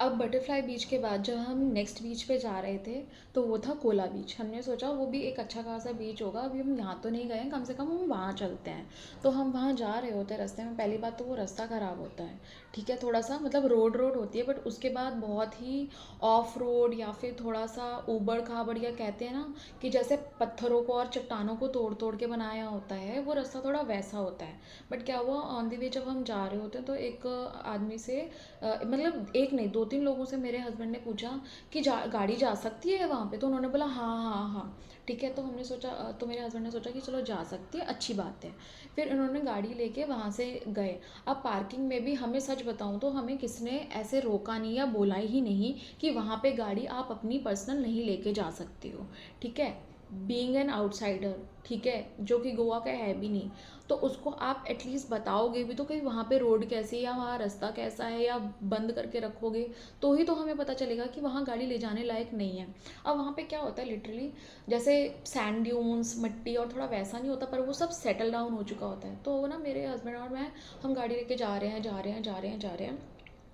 अब butterfly beach के बाद जब हम नेक्स्ट बीच पे जा रहे थे, तो वो था कोला बीच। हमने सोचा वो भी एक अच्छा खासा बीच होगा, अभी हम यहाँ तो नहीं गए हैं, कम से कम हम वहाँ चलते हैं। तो हम वहाँ जा रहे होते हैं, रास्ते में पहली बात तो वो रास्ता ख़राब होता है, ठीक है, थोड़ा सा मतलब रोड रोड होती है, बट उसके बाद बहुत ही ऑफ रोड या फिर थोड़ा सा ऊबड़ खाबड़, या कहते हैं ना कि जैसे पत्थरों को और चट्टानों को तोड़ तोड़ के बनाया होता है, वो रास्ता थोड़ा वैसा होता है। बट क्या हुआ, ऑन द वे जब हम जा रहे होते हैं तो एक आदमी से मतलब एक नहीं, दो तीन लोगों से मेरे हस्बैंड ने पूछा कि गाड़ी जा सकती है वहाँ पे, तो उन्होंने बोला हाँ हाँ हाँ, ठीक है। तो हमने सोचा, तो मेरे हस्बैंड ने सोचा कि चलो जा सकती है, अच्छी बात है। फिर इन्होंने गाड़ी लेके वहाँ से गए। अब पार्किंग में भी हमें सच बताऊँ तो हमें किसने ऐसे रोका नहीं या बोला ही नहीं कि वहाँ पे गाड़ी आप अपनी पर्सनल नहीं लेके जा सकते हो, ठीक है। बीइंग एन आउटसाइडर, ठीक है, जो कि गोवा का है भी नहीं, तो उसको आप एटलीस्ट बताओगे भी तो कि वहाँ पे रोड कैसी है या वहाँ रास्ता कैसा है, या बंद करके रखोगे तो ही तो हमें पता चलेगा कि वहाँ गाड़ी ले जाने लायक नहीं है। अब वहाँ पे क्या होता है लिटरली, जैसे सैंड ड्यून्स, मिट्टी, और थोड़ा वैसा नहीं होता, पर वो सब सेटल डाउन हो चुका होता है। तो ना मेरे हस्बैंड और मैं, हम गाड़ी लेके जा रहे हैं जा रहे हैं जा रहे हैं जा रहे हैं,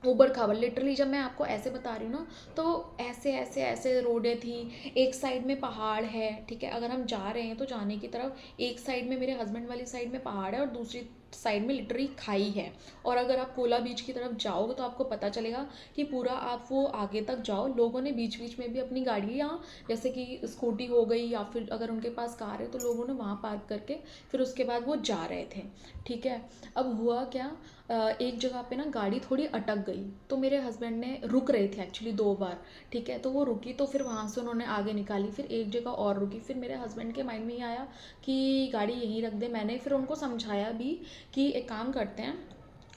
ऊबड़ खाबड़ लिटरली। जब मैं आपको ऐसे बता रही हूँ ना, तो ऐसे ऐसे ऐसे रोडें थी, एक साइड में पहाड़ है, ठीक है, अगर हम जा रहे हैं तो जाने की तरफ एक साइड में मेरे हस्बैंड वाली साइड में पहाड़ है और दूसरी साइड में लिटरली खाई है। और अगर आप कोला बीच की तरफ जाओगे तो आपको पता चलेगा कि पूरा आप वो आगे तक जाओ, लोगों ने बीच बीच में भी अपनी गाड़ियाँ, जैसे कि स्कूटी हो गई या फिर अगर उनके पास कार है तो लोगों ने वहाँ पार्क करके फिर उसके बाद वो जा रहे थे, ठीक है। अब हुआ क्या, एक जगह पे ना गाड़ी थोड़ी अटक गई, तो मेरे हस्बैंड ने, रुक रहे थे एक्चुअली दो बार, ठीक है, तो वो रुकी, तो फिर वहाँ से उन्होंने आगे निकाली, फिर एक जगह और रुकी, फिर मेरे हस्बैंड के माइंड में ये आया कि गाड़ी यहीं रख दे। मैंने फिर उनको समझाया भी कि एक काम करते हैं,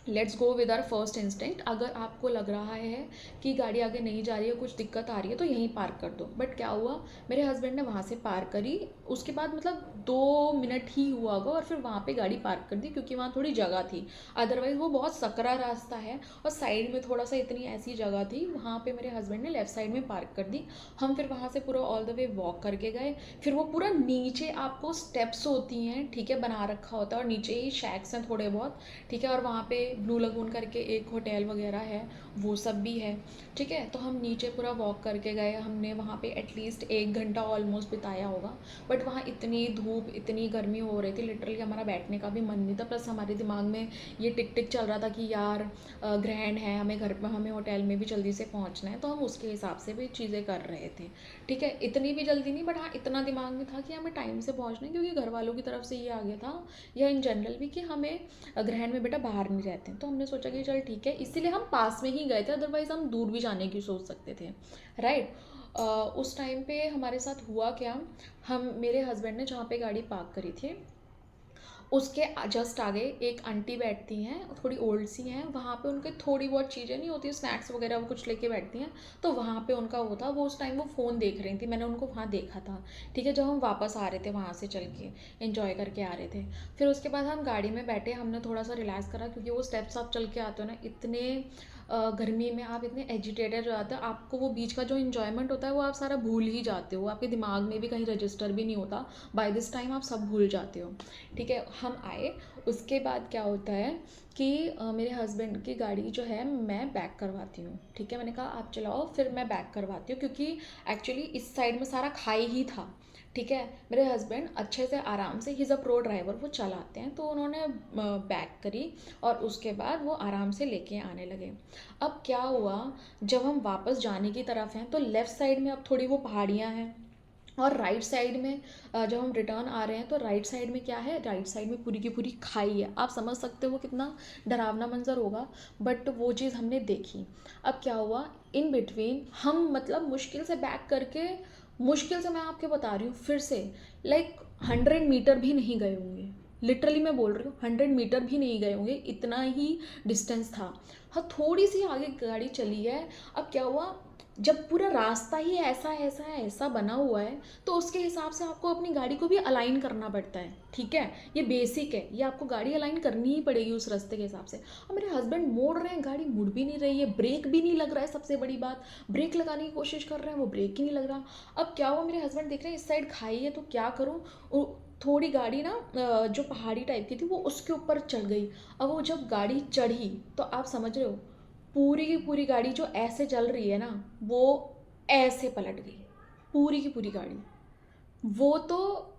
let's go with our first instinct, अगर आपको लग रहा है कि गाड़ी आगे नहीं जा रही है, कुछ दिक्कत आ रही है, तो यहीं पार्क कर दो। बट क्या हुआ, मेरे हस्बैंड ने वहाँ से पार्क करी, उसके बाद मतलब 2 मिनट ही हुआ होगा और फिर वहाँ पे गाड़ी पार्क कर दी, क्योंकि वहाँ थोड़ी जगह थी। अदरवाइज़ वो बहुत सकरा रास्ता है और साइड में थोड़ा सा इतनी ऐसी जगह थी, वहाँ पे मेरे हस्बैंड ने लेफ़्ट साइड में पार्क कर दी। हम फिर वहाँ से पूरा ऑल द वे वॉक करके गए। फिर वो पूरा नीचे आपको स्टेप्स होती हैं, ठीक है, बना रखा होता है, और नीचे ही शैक्स हैं थोड़े बहुत, ठीक है, और वहाँ पे ब्लू लगून करके एक होटल वगैरह है, वो सब भी है, ठीक है। तो हम नीचे पूरा वॉक करके गए, हमने वहाँ पे एटलीस्ट 1 घंटा ऑलमोस्ट बिताया होगा। बट वहाँ इतनी धूप, इतनी गर्मी हो रही थी, लिटरली हमारा बैठने का भी मन नहीं था, प्लस हमारे दिमाग में ये टिक टिक चल रहा था कि यार ग्रहण है, हमें घर पर, हमें होटल में भी जल्दी से पहुँचना है, तो हम उसके हिसाब से भी चीज़ें कर रहे थे, ठीक है। इतनी भी जल्दी नहीं, बट हाँ इतना दिमाग में था कि हमें टाइम से पहुँचना है, क्योंकि घर वालों की तरफ से ये आ गया था, या इन जनरल भी, कि हमें ग्रहण में बेटा बाहर नहीं रहते हैं। तो हमने सोचा कि चल ठीक है, इसीलिए हम पास में ही गए थे, अदरवाइज हम दूर भी जाने की सोच सकते थे, राइट। उस टाइम पे हमारे साथ हुआ क्या, हम, मेरे हस्बैंड ने जहाँ पे गाड़ी पार्क करी थी उसके जस्ट आगे एक आंटी बैठती हैं, थोड़ी ओल्ड सी हैं, वहाँ पे उनके थोड़ी बहुत चीज़ें नहीं होती, स्नैक्स वगैरह वो कुछ लेके बैठती हैं। तो वहाँ पे उनका वो था, वो उस टाइम वो फ़ोन देख रही थी, मैंने उनको वहाँ देखा था, ठीक है, जब हम वापस आ रहे थे वहाँ से चल के, इन्जॉय करके आ रहे थे। फिर उसके बाद हम गाड़ी में बैठे, हमने थोड़ा सा रिलैक्स करा, क्योंकि वो स्टेप्स आप चल के आते हो ना, इतने गर्मी में आप इतने एजिटेटेड हो जाते हो, आपको वो बीच का जो इन्जॉयमेंट होता है वो आप सारा भूल ही जाते हो, आपके दिमाग में भी कहीं रजिस्टर भी नहीं होता, बाय दिस टाइम आप सब भूल जाते हो, ठीक है। हम आए, उसके बाद क्या होता है कि मेरे हस्बैंड की गाड़ी जो है मैं बैक करवाती हूँ, ठीक है, मैंने कहा आप चलाओ, फिर मैं बैक करवाती हूँ, क्योंकि एक्चुअली इस साइड में सारा खाई ही था, ठीक है। मेरे हस्बैंड अच्छे से आराम से, he is a pro driver, वो चलाते हैं, तो उन्होंने बैक करी और उसके बाद वो आराम से लेके आने लगे। अब क्या हुआ, जब हम वापस जाने की तरफ हैं तो लेफ़्ट साइड में अब थोड़ी वो पहाड़ियाँ हैं, और राइट साइड में जब हम रिटर्न आ रहे हैं तो राइट साइड में क्या है, राइट साइड में पूरी की पूरी खाई है। आप समझ सकते हो कितना डरावना मंजर होगा, बट वो चीज़ हमने देखी। अब क्या हुआ, इन बिटवीन हम मतलब मुश्किल से बैक करके, मुश्किल से मैं आपके बता रही हूँ फिर से, लाइक 100 मीटर भी नहीं गए होंगे, लिटरली मैं बोल रही हूँ 100 मीटर भी नहीं गए होंगे, इतना ही डिस्टेंस था। हाँ थोड़ी सी आगे गाड़ी चली है। अब क्या हुआ, जब पूरा रास्ता ही ऐसा ऐसा ऐसा बना हुआ है, तो उसके हिसाब से आपको अपनी गाड़ी को भी अलाइन करना पड़ता है, ठीक है, ये बेसिक है, ये आपको गाड़ी अलाइन करनी ही पड़ेगी उस रास्ते के हिसाब से। अब मेरे हस्बैंड मोड़ रहे हैं, गाड़ी मुड़ भी नहीं रही है, ब्रेक भी नहीं लग रहा है, सबसे बड़ी बात, ब्रेक लगाने की कोशिश कर रहे हैं, वो ब्रेक ही नहीं लग रहा। अब क्या हुआ, मेरे हस्बैंड देख रहे हैं इस साइड खाई है, तो क्या करूँ, थोड़ी गाड़ी ना जो पहाड़ी टाइप की थी वो उसके ऊपर चढ़ गई। अब वो जब गाड़ी चढ़ी तो आप समझ रहे हो, पूरी की पूरी गाड़ी जो ऐसे चल रही है ना, वो ऐसे पलट गई, पूरी की पूरी गाड़ी। वो तो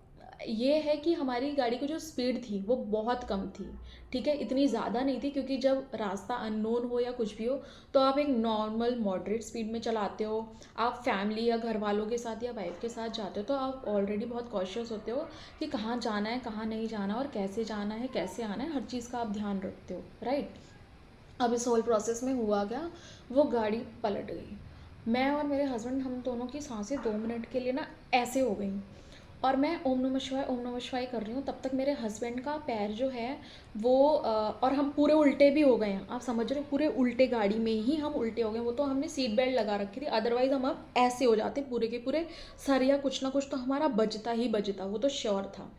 ये है कि हमारी गाड़ी की जो स्पीड थी वो बहुत कम थी, ठीक है, इतनी ज़्यादा नहीं थी, क्योंकि जब रास्ता अननोन हो या कुछ भी हो तो आप एक नॉर्मल मॉडरेट स्पीड में चलाते हो। आप फैमिली या घर वालों के साथ या वाइफ के साथ जाते हो तो आप ऑलरेडी बहुत कॉशियस होते हो कि कहाँ जाना है, कहाँ नहीं जाना, और कैसे जाना है, कैसे आना है, हर चीज़ का आप ध्यान रखते हो, राइट। अब इस होल प्रोसेस में हुआ क्या, वो गाड़ी पलट गई। मैं और मेरे हस्बैंड, हम दोनों की सांसें 2 मिनट के लिए ना ऐसे हो गई, और मैं ओम नमः शिवाय कर रही हूँ, तब तक मेरे हस्बैंड का पैर जो है वो और हम पूरे उल्टे भी हो गए हैं, आप समझ रहे हो, पूरे उल्टे, गाड़ी में ही हम उल्टे हो गए। वो तो हमने सीट बेल्ट लगा रखी थी, अदरवाइज हम अब ऐसे हो जाते पूरे के पूरे, सर या कुछ ना कुछ तो हमारा बजता ही बजता, वो तो श्योर था।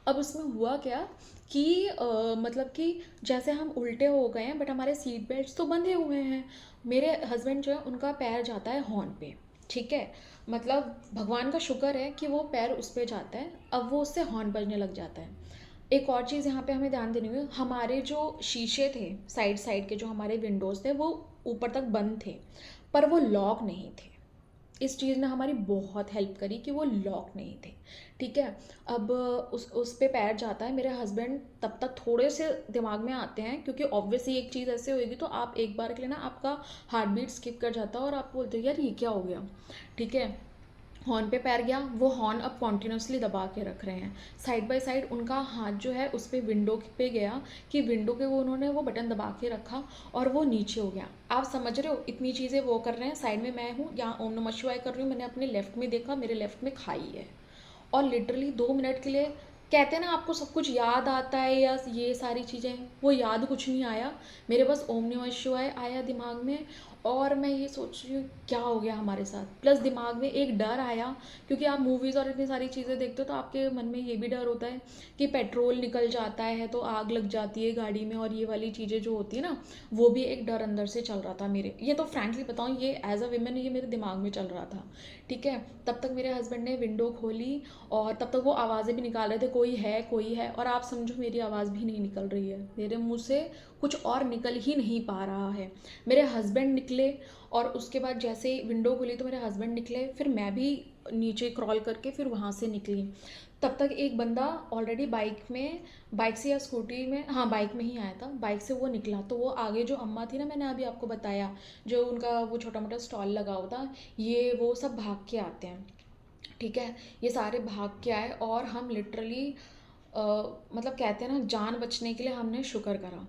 अब उसमें हुआ क्या कि मतलब कि जैसे हम उल्टे हो गए हैं, बट हमारे सीट बेल्ट तो बंधे हुए हैं। मेरे हस्बैंड जो है उनका पैर जाता है हॉर्न पे, ठीक है, मतलब भगवान का शुक्र है कि वो पैर उस पे जाता है, अब वो उससे हॉर्न बजने लग जाता है। एक और चीज़ यहाँ पे हमें ध्यान देनी होगी, हमारे जो शीशे थे साइड साइड के, जो हमारे विंडोज़ थे, वो ऊपर तक बंद थे, पर वो लॉक नहीं थे। इस चीज़ ने हमारी बहुत हेल्प करी कि वो लॉक नहीं थे, ठीक है। अब उस पे पैर जाता है, मेरे हस्बैंड तब तक थोड़े से दिमाग में आते हैं, क्योंकि ऑब्वियसली एक चीज़ ऐसे होएगी तो आप एक बार के लिए ना आपका हार्ट बीट स्किप कर जाता है और आप बोलते हो यार ये क्या हो गया, ठीक है। हॉर्न पे पैर गया, वो हॉर्न अब कॉन्टिन्यूसली दबा के रख रहे हैं, साइड बाय साइड उनका हाथ जो है उस पर विंडो पे गया, कि विंडो के वो उन्होंने वो बटन दबा के रखा और वो नीचे हो गया। आप समझ रहे हो, इतनी चीज़ें वो कर रहे हैं, साइड में मैं हूँ यहाँ ओम नमः शिवाय कर रही हूँ, मैंने अपने लेफ्ट में देखा, मेरे लेफ्ट में खाई है, और लिटरली 2 मिनट के लिए, कहते हैं ना आपको सब कुछ याद आता है या ये सारी चीज़ें, वो याद कुछ नहीं आया, मेरे बस ओम नमः शिवाय आया दिमाग में। और मैं ये सोच रही हूँ क्या हो गया हमारे साथ, प्लस दिमाग में एक डर आया, क्योंकि आप मूवीज़ और इतनी सारी चीज़ें देखते हो तो आपके मन में ये भी डर होता है कि पेट्रोल निकल जाता है तो आग लग जाती है गाड़ी में, और ये वाली चीज़ें जो होती है ना, वो भी एक डर अंदर से चल रहा था मेरे, ये तो फ्रैंकली बताऊँ, ये एज अ वीमेन ये मेरे दिमाग में चल रहा था, ठीक है। तब तक मेरे हस्बैंड ने विंडो खोली, और तब तक वो आवाज़ें भी निकाल रहे थे, कोई है कोई है, और आप समझो मेरी आवाज़ भी नहीं निकल रही है, मेरे मुंह से कुछ और निकल ही नहीं पा रहा है। मेरे हस्बैंड निकले, और उसके बाद जैसे ही विंडो खुली तो मेरे हस्बैंड निकले, फिर मैं भी नीचे क्रॉल करके फिर वहाँ से निकली। तब तक एक बंदा ऑलरेडी बाइक से या स्कूटी में, हाँ बाइक में ही आया था, बाइक से वो निकला, तो वो आगे जो अम्मा थी ना, मैंने अभी आपको बताया, जो उनका वो छोटा मोटा स्टॉल लगा हुआ था, ये वो सब भाग के आते हैं, ठीक है। ये सारे भाग के आए, और हम लिटरली मतलब कहते हैं ना, जान बचने के लिए हमने शुक्र करा।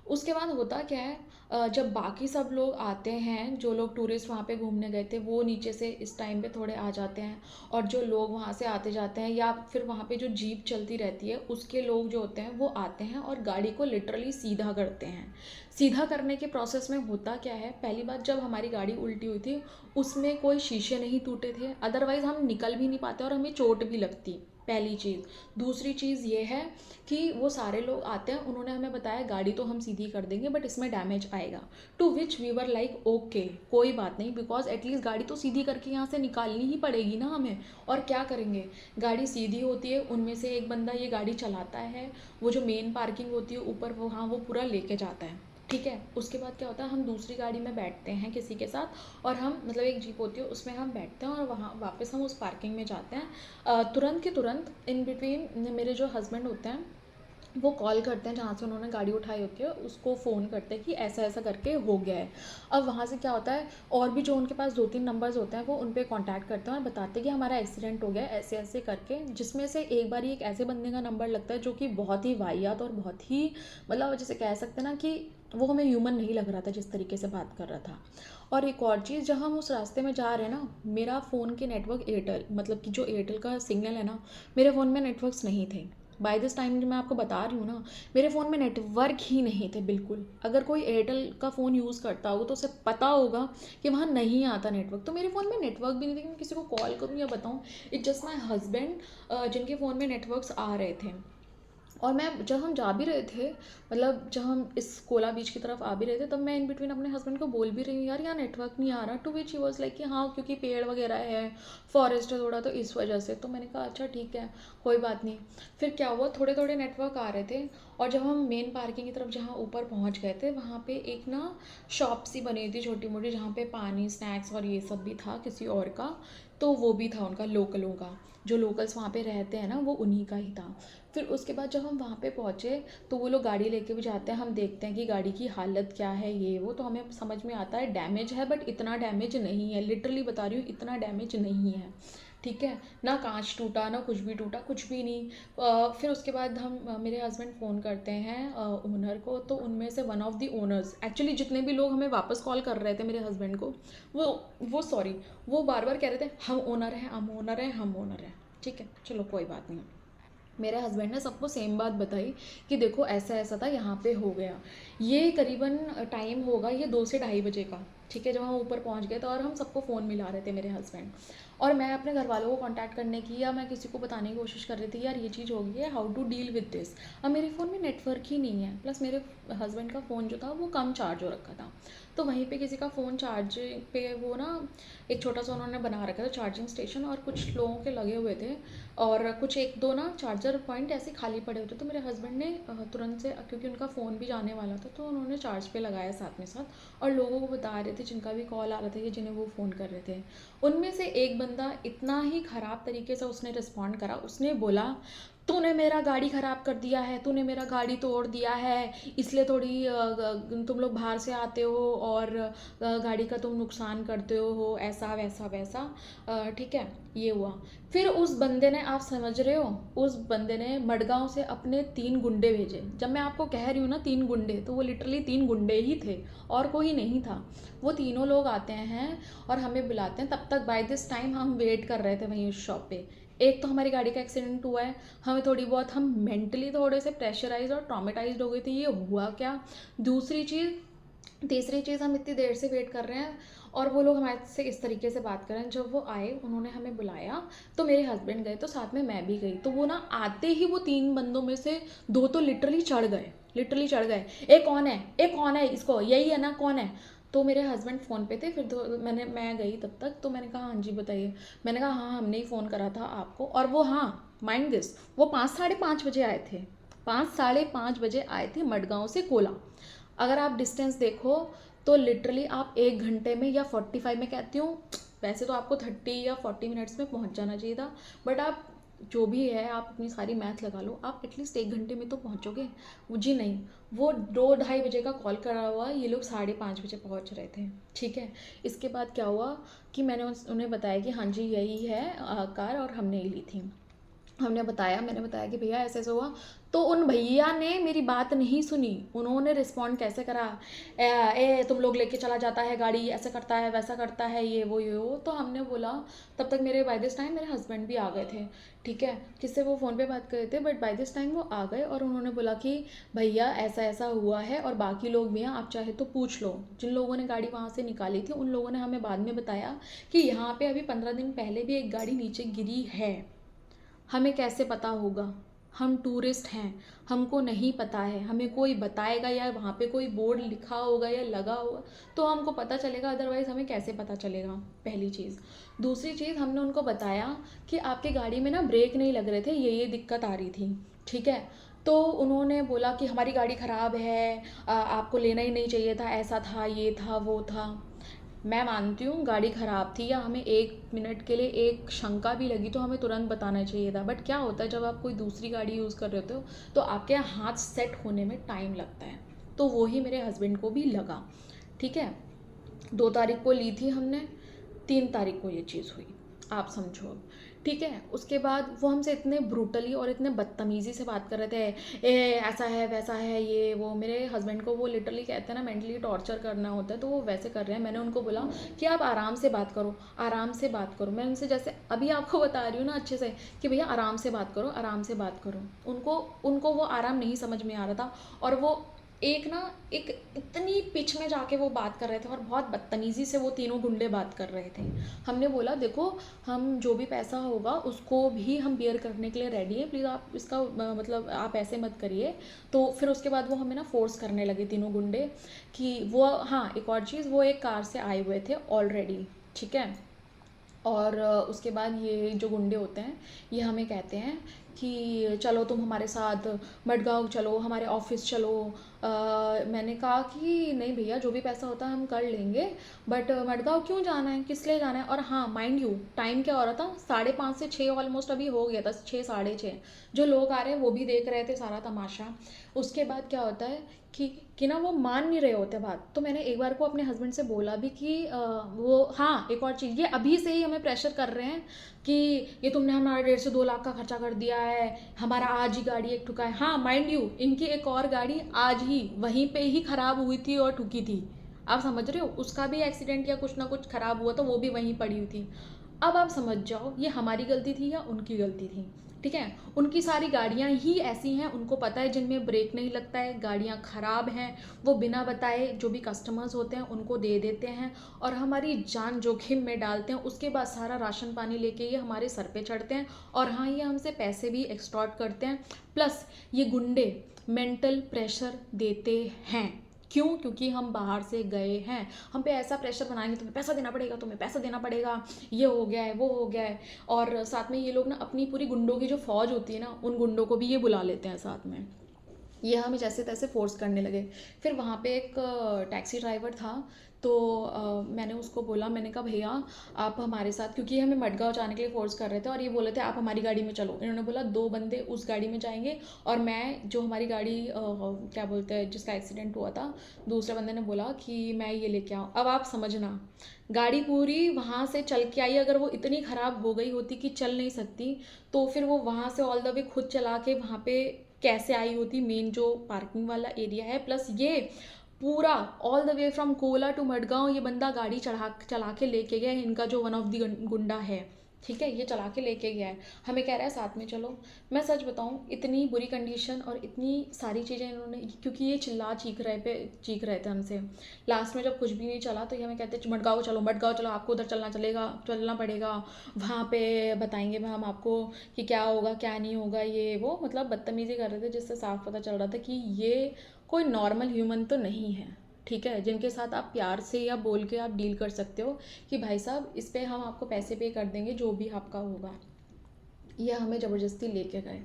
उसके बाद होता क्या है, जब बाकी सब लोग आते हैं, जो लोग टूरिस्ट वहाँ पे घूमने गए थे, वो नीचे से इस टाइम पे थोड़े आ जाते हैं, और जो लोग वहाँ से आते जाते हैं, या फिर वहाँ पे जो जीप चलती रहती है उसके लोग जो होते हैं वो आते हैं और गाड़ी को लिटरली सीधा करते हैं। सीधा करने के प्रोसेस में होता क्या है, पहली बात जब हमारी गाड़ी उल्टी हुई थी उसमें कोई शीशे नहीं टूटे थे, अदरवाइज़ हम निकल भी नहीं पाते और हमें चोट भी लगती, पहली चीज़। दूसरी चीज़ ये है कि वो सारे लोग आते हैं, उन्होंने हमें बताया गाड़ी तो हम सीधी कर देंगे बट इसमें डैमेज आएगा, to which we were like okay, कोई बात नहीं, बिकॉज एटलीस्ट गाड़ी तो सीधी करके यहाँ से निकालनी ही पड़ेगी ना हमें, और क्या करेंगे, गाड़ी सीधी होती है, उनमें से एक बंदा ये गाड़ी चलाता है, वो जो मेन पार्किंग होती है ऊपर, वहाँ वो पूरा लेके जाता है, ठीक है। उसके बाद क्या होता है, हम दूसरी गाड़ी में बैठते हैं किसी के साथ, और हम मतलब एक जीप होती है उसमें हम बैठते हैं, और वहाँ वापस हम उस पार्किंग में जाते हैं। तुरंत के तुरंत इन बिटवीन मेरे जो हस्बैंड होते हैं वो कॉल करते हैं, जहाँ से उन्होंने गाड़ी उठाई होती है उसको फ़ोन करते हैं कि ऐसा ऐसा करके हो गया है। अब वहाँ से क्या होता है, और भी जो उनके पास 2-3 नंबर्स होते हैं वो उन पर कॉन्टैक्ट करते हैं और बताते हैं कि हमारा एक्सीडेंट हो गया है ऐसे ऐसे करके, जिसमें से एक बार ही एक ऐसे बंदे का नंबर लगता है जो कि बहुत ही वाहियात और बहुत ही, मतलब जैसे कह सकते हैं ना कि वो हमें ह्यूमन नहीं लग रहा था जिस तरीके से बात कर रहा था। और एक और चीज़, जब हम उस रास्ते में जा रहे हैं ना, मेरा फ़ोन के नेटवर्क एयरटेल, मतलब कि जो एयरटेल का सिग्नल है ना, मेरे फ़ोन में नेटवर्क्स नहीं थे। बाय दिस टाइम जो मैं आपको बता रही हूँ ना, मेरे फ़ोन में नेटवर्क ही नहीं थे बिल्कुल। अगर कोई एयरटेल का फ़ोन यूज़ करता होगा तो उसे पता होगा कि वहाँ नहीं आता नेटवर्क, तो मेरे फ़ोन में नेटवर्क भी नहीं थे कि मैं किसी को कॉल करूँ या बताऊँ। इट जस्ट माई हस्बैंड जिनके फ़ोन में नेटवर्क्स आ रहे थे। और मैं जब हम जा भी रहे थे, मतलब जब हम इस कोला बीच की तरफ आ भी रहे थे, तब मैं इन बिटवीन अपने हस्बैंड को बोल भी रही हूँ, यार यहाँ नेटवर्क नहीं आ रहा। To which he was like कि हाँ क्योंकि पेड़ वगैरह है, फॉरेस्ट है थोड़ा, तो इस वजह से। तो मैंने कहा अच्छा ठीक है, कोई बात नहीं। फिर क्या हुआ, थोड़े थोड़े नेटवर्क आ रहे थे, और जब हम मेन पार्किंग की तरफ जहाँ ऊपर पहुँच गए थे, वहाँ पे एक ना शॉप सी बनी थी छोटी मोटी, जहाँ पे पानी स्नैक्स और ये सब भी था किसी और का। तो वो भी था उनका, लोकलों का, जो लोकल्स वहाँ पे रहते हैं ना, वो उन्हीं का ही था। फिर उसके बाद जब हम वहाँ पे पहुँचे, तो वो लोग गाड़ी लेके भी जाते हैं, हम देखते हैं कि गाड़ी की हालत क्या है ये वो, तो हमें समझ में आता है डैमेज है, बट इतना डैमेज नहीं है, लिटरली बता रही हूँ इतना डैमेज नहीं है। ठीक है, ना कांच टूटा ना कुछ भी टूटा, कुछ भी नहीं। फिर उसके बाद हम मेरे हस्बैंड फ़ोन करते हैं ओनर को, तो उनमें से one of the owners, actually जितने भी लोग हमें वापस कॉल कर रहे थे मेरे हस्बैंड को, वो वो सॉरी, वो बार बार कह रहे थे हम ओनर हैं, हम ओनर हैं, हम ओनर हैं। ठीक है, चलो कोई बात नहीं। मेरे हस्बैंड ने सबको सेम बात बताई कि देखो ऐसा ऐसा था, यहाँ पे हो गया। ये करीबन टाइम होगा ये 2 से 2:30 बजे का। ठीक है, जब हम ऊपर पहुँच गए तो, और हम सबको फ़ोन मिला रहे थे मेरे हस्बैंड, और मैं अपने घर वालों को कांटेक्ट करने की, या मैं किसी को बताने की कोशिश कर रही थी यार ये चीज़ हो गई है, how to deal with this. अब मेरे फ़ोन में नेटवर्क ही नहीं है, प्लस मेरे हस्बैंड का फ़ोन जो था वो कम चार्ज हो रखा था। तो वहीं पे किसी का फ़ोन चार्ज पे, वो ना एक छोटा सा उन्होंने बना रखा था चार्जिंग स्टेशन, और कुछ लोगों के लगे हुए थे, और कुछ एक दो ना चार्जर पॉइंट ऐसे खाली पड़े होते। तो मेरे हस्बैंड ने तुरंत से, क्योंकि उनका फ़ोन भी जाने वाला था, तो उन्होंने चार्ज पे लगाया साथ में साथ, और लोगों को बता रहे थे जिनका भी कॉल आ रहा था या जिन्हें वो फ़ोन कर रहे थे। उनमें से एक बंदा इतना ही ख़राब तरीके से उसने रिस्पॉन्ड करा, उसने बोला तूने मेरा गाड़ी ख़राब कर दिया है, तूने मेरा गाड़ी तोड़ दिया है, इसलिए थोड़ी तुम लोग बाहर से आते हो और गाड़ी का तुम नुकसान करते हो, ऐसा वैसा वैसा। ठीक है, ये हुआ। फिर उस बंदे ने, आप समझ रहे हो, उस बंदे ने मडगांव से अपने 3 गुंडे भेजे। जब मैं आपको कह रही हूँ ना 3 गुंडे, तो वो लिटरली 3 गुंडे ही थे, और कोई नहीं था। वो तीनों लोग आते हैं और हमें बुलाते हैं। तब तक बाय दिस टाइम हम वेट कर रहे थे वहीं उस शॉप पे। एक तो हमारी गाड़ी का एक्सीडेंट हुआ है, हमें थोड़ी बहुत, हम मेंटली थोड़े से प्रेशराइज और ट्रॉमेटाइज्ड हो गए थे, ये हुआ क्या। दूसरी चीज़, तीसरी चीज़, हम इतनी देर से वेट कर रहे हैं, और वो लोग हमारे से इस तरीके से बात कर रहे हैं। जब वो आए, उन्होंने हमें बुलाया, तो मेरे हस्बैंड गए, तो साथ में मैं भी गई। तो वो ना आते ही वो 3 बंदों में से 2 तो लिटरली चढ़ गए, लिटरली चढ़ गए, ए कौन है, ए कौन है, इसको यही है ना, कौन है। तो मेरे हस्बैंड फ़ोन पे थे। फिर तो मैं गई तब तक, तो मैंने कहा हाँ जी बताइए। मैंने कहा हाँ हमने ही फ़ोन करा था आपको, और वो, हाँ माइंड दिस, वो 5 साढ़े 5 बजे आए थे, 5 साढ़े 5 बजे आए थे मडगांव से कोला। अगर आप डिस्टेंस देखो, तो लिटरली आप 1 घंटे में या 45, मैं कहती हूँ वैसे तो आपको 30 या 40 मिनट्स में पहुँच जाना चाहिए था, बट आप जो भी है, आप अपनी सारी मैथ लगा लो, आप एटलीस्ट 1 घंटे में तो पहुँचोगे। जी नहीं, वो 2-2:30 बजे का कॉल करा हुआ, ये लोग 5:30 बजे पहुँच रहे थे। ठीक है, इसके बाद क्या हुआ कि मैंने उन्हें बताया कि हाँ जी यही है कार, और हमने ही ली थी। मैंने बताया कि भैया ऐसे ऐसे हुआ। तो उन भैया ने मेरी बात नहीं सुनी। उन्होंने रिस्पॉन्ड कैसे करा, तुम लोग लेके चला जाता है गाड़ी, ऐसे करता है वैसा करता है, ये वो। तो हमने बोला, तब तक मेरे बाय दिस टाइम मेरे हस्बैंड भी आ गए थे। ठीक है, जिससे वो फ़ोन पे बात कर रहे थे, बट बाय दिस टाइम वो आ गए, और उन्होंने बोला कि भैया ऐसा ऐसा हुआ है, और बाकी लोग भी हैं, आप चाहे तो पूछ लो। जिन लोगों ने गाड़ी वहाँ से निकाली थी, उन लोगों ने हमें बाद में बताया कि यहाँ पे अभी 15 दिन पहले भी एक गाड़ी नीचे गिरी है। हमें कैसे पता होगा, हम टूरिस्ट हैं, हमको नहीं पता है। हमें कोई बताएगा, या वहाँ पे कोई बोर्ड लिखा होगा या लगा होगा, तो हमको पता चलेगा, अदरवाइज़ हमें कैसे पता चलेगा, पहली चीज़। दूसरी चीज़, हमने उनको बताया कि आपकी गाड़ी में ना ब्रेक नहीं लग रहे थे, ये दिक्कत आ रही थी। ठीक है, तो उन्होंने बोला कि हमारी गाड़ी ख़राब है, आपको लेना ही नहीं चाहिए था, ऐसा था, ये था, वो था। मैं मानती हूँ गाड़ी ख़राब थी, या हमें 1 मिनट के लिए एक शंका भी लगी तो हमें तुरंत बताना चाहिए था, बट क्या होता है जब आप कोई दूसरी गाड़ी यूज़ कर रहे होते हो, तो आपके हाथ सेट होने में टाइम लगता है। तो वो ही मेरे हस्बैंड को भी लगा। ठीक है, 2 तारीख को ली थी हमने, 3 तारीख को ये चीज़ हुई, आप समझो अब। ठीक है, उसके बाद वो हमसे इतने ब्रूटली और इतने बदतमीज़ी से बात कर रहे थे, ए ऐसा है वैसा है, ये वो। मेरे हस्बैंड को वो लिटरली कहते हैं ना, मेंटली टॉर्चर करना होता है, तो वो वैसे कर रहे हैं। मैंने उनको बोला कि आप आराम से बात करो, आराम से बात करो। मैं उनसे जैसे अभी आपको बता रही हूँ ना अच्छे से, कि भैया आराम से बात करो, आराम से बात करो। उनको उनको वो आराम नहीं समझ में आ रहा था, और वो एक ना एक इतनी पिच में जाके वो बात कर रहे थे और बहुत बदतमीज़ी से वो तीनों गुंडे बात कर रहे थे। हमने बोला देखो, हम जो भी पैसा होगा उसको भी हम बियर करने के लिए रेडी हैं, प्लीज़ आप इसका मतलब आप ऐसे मत करिए। तो फिर उसके बाद वो हमें ना फ़ोर्स करने लगे तीनों गुंडे कि वो, हाँ एक और चीज़, वो एक कार से आए हुए थे ऑलरेडी, ठीक है। और उसके बाद ये जो गुंडे होते हैं ये हमें कहते हैं कि चलो तुम हमारे साथ मडगांव चलो, हमारे ऑफिस चलो। मैंने कहा कि नहीं भैया, जो भी पैसा होता है हम कर लेंगे, बट मडगांव क्यों जाना है, किस लिए जाना है। और हाँ माइंड यू, टाइम क्या हो रहा था, 5:30 से 6 ऑलमोस्ट अभी हो गया था, 6 साढ़े 6। जो लोग आ रहे हैं वो भी देख रहे थे सारा तमाशा। उसके बाद क्या होता है कि ना वो मान नहीं रहे होते बात। तो मैंने एक बार को अपने हस्बैंड से बोला भी कि वो, हाँ एक और चीज़, ये अभी से ही हमें प्रेशर कर रहे हैं कि ये तुमने हमारा 1.5 से 2 लाख का खर्चा कर दिया है, हमारा आज ही गाड़ी एक ठुका है। हाँ माइंड यू, इनकी एक और गाड़ी आज ही वहीं पे ही खराब हुई थी और ठुकी थी। आप समझ रहे हो, उसका भी एक्सीडेंट या कुछ ना कुछ खराब हुआ, तो वो भी वहीं पड़ी हुई थी। अब आप समझ जाओ ये हमारी गलती थी या उनकी गलती थी। ठीक है, उनकी सारी गाड़ियाँ ही ऐसी हैं, उनको पता है जिनमें ब्रेक नहीं लगता है, गाड़ियाँ ख़राब हैं, वो बिना बताए जो भी कस्टमर्स होते हैं उनको दे देते हैं और हमारी जान जोखिम में डालते हैं। उसके बाद सारा राशन पानी लेके ये हमारे सर पे चढ़ते हैं और हाँ ये हमसे पैसे भी एक्सटॉर्ट करते हैं। प्लस ये गुंडे मेंटल प्रेशर देते हैं। क्यों? क्योंकि हम बाहर से गए हैं, हम पे ऐसा प्रेशर बनाएंगे, तुम्हें पैसा देना पड़ेगा, तुम्हें पैसा देना पड़ेगा, ये हो गया है, वो हो गया है। और साथ में ये लोग ना अपनी पूरी गुंडों की जो फौज होती है ना, उन गुंडों को भी ये बुला लेते हैं साथ में। ये हमें जैसे तैसे फोर्स करने लगे। फिर वहाँ पे एक टैक्सी ड्राइवर था, तो मैंने उसको बोला, मैंने कहा भैया आप हमारे साथ, क्योंकि हमें मडगांव जाने के लिए फोर्स कर रहे थे और ये बोले थे आप हमारी गाड़ी में चलो। इन्होंने बोला 2 बंदे उस गाड़ी में जाएंगे और मैं जो हमारी गाड़ी क्या बोलते हैं जिसका एक्सीडेंट हुआ था, दूसरे बंदे ने बोला कि मैं ये लेके आऊँ। अब आप समझना, गाड़ी पूरी वहाँ से चल के आई, अगर वो इतनी ख़राब हो गई होती कि चल नहीं सकती, तो फिर वो वहाँ से ऑल द वे खुद चला के वहाँ पे कैसे आई होती, मेन जो पार्किंग वाला एरिया है। प्लस ये पूरा all the way from Cola to Madgaon ये बंदा गाड़ी चला के लेके गया है, इनका जो वन ऑफ दी गुंडा है, ठीक है, ये चला के लेके गया है। हमें कह रहा है साथ में चलो। मैं सच बताऊं, इतनी बुरी कंडीशन और इतनी सारी चीज़ें इन्होंने, क्योंकि ये चिल्ला चीख रहे थे हमसे। लास्ट में जब कुछ भी नहीं चला तो ये हमें कहते मडगांव चलो, मडगांव चलो, आपको उधर चलना पड़ेगा, वहाँ पे बताएंगे हम आपको कि क्या होगा क्या नहीं होगा, ये वो मतलब बदतमीज़ी कर रहे थे, जिससे साफ पता चल रहा था कि ये कोई नॉर्मल ह्यूमन तो नहीं है। ठीक है, जिनके साथ आप प्यार से या बोल के आप डील कर सकते हो कि भाई साहब इस पे हम आपको पैसे पे कर देंगे जो भी आपका होगा। ये हमें ज़बरदस्ती लेके गए।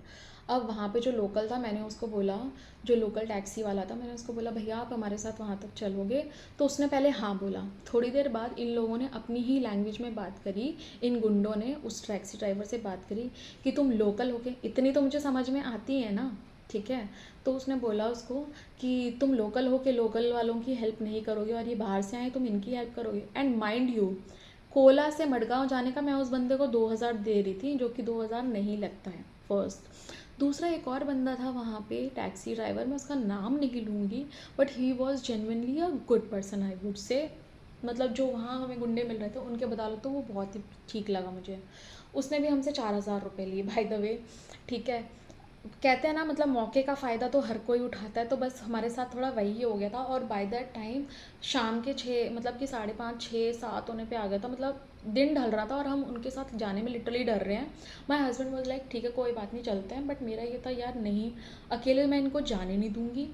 अब वहाँ पे जो लोकल था, मैंने उसको बोला, जो लोकल टैक्सी वाला था, मैंने उसको बोला भैया आप हमारे साथ वहाँ तक चलोगे? तो उसने पहले हाँ बोला। थोड़ी देर बाद इन लोगों ने अपनी ही लैंग्वेज में बात करी, इन गुंडों ने उस टैक्सी ड्राइवर से बात करी कि तुम लोकल होके, इतनी तो मुझे समझ में आती है ना, ठीक है। तो उसने बोला उसको कि तुम लोकल हो के लोकल वालों की हेल्प नहीं करोगे और ये बाहर से आए तुम इनकी हेल्प करोगे। एंड माइंड यू, कोला से मडगांव जाने का मैं उस बंदे को 2,000 दे रही थी, जो कि 2,000 नहीं लगता है, फर्स्ट। दूसरा एक और बंदा था वहाँ पे टैक्सी ड्राइवर, मैं उसका नाम नहीं लूँगी, but he was genuinely a good person I would say. मतलब जो वहाँ हमें गुंडे मिल रहे थे उनके बदौलत तो वो बहुत ही ठीक लगा मुझे। उसने भी हमसे 4,000 रुपये लिए बाय द वे, ठीक है। कहते हैं ना मतलब मौके का फ़ायदा तो हर कोई उठाता है, तो बस हमारे साथ थोड़ा वही हो गया था। और बाय दैट टाइम शाम के 6, मतलब कि 5:30 6 7 होने पे आ गया था, मतलब दिन ढल रहा था और हम उनके साथ जाने में लिटरली डर रहे हैं। माय हस्बैंड वाज लाइक ठीक है कोई बात नहीं चलते हैं, बट मेरा ये था यार नहीं, अकेले मैं इनको जाने नहीं दूंगी।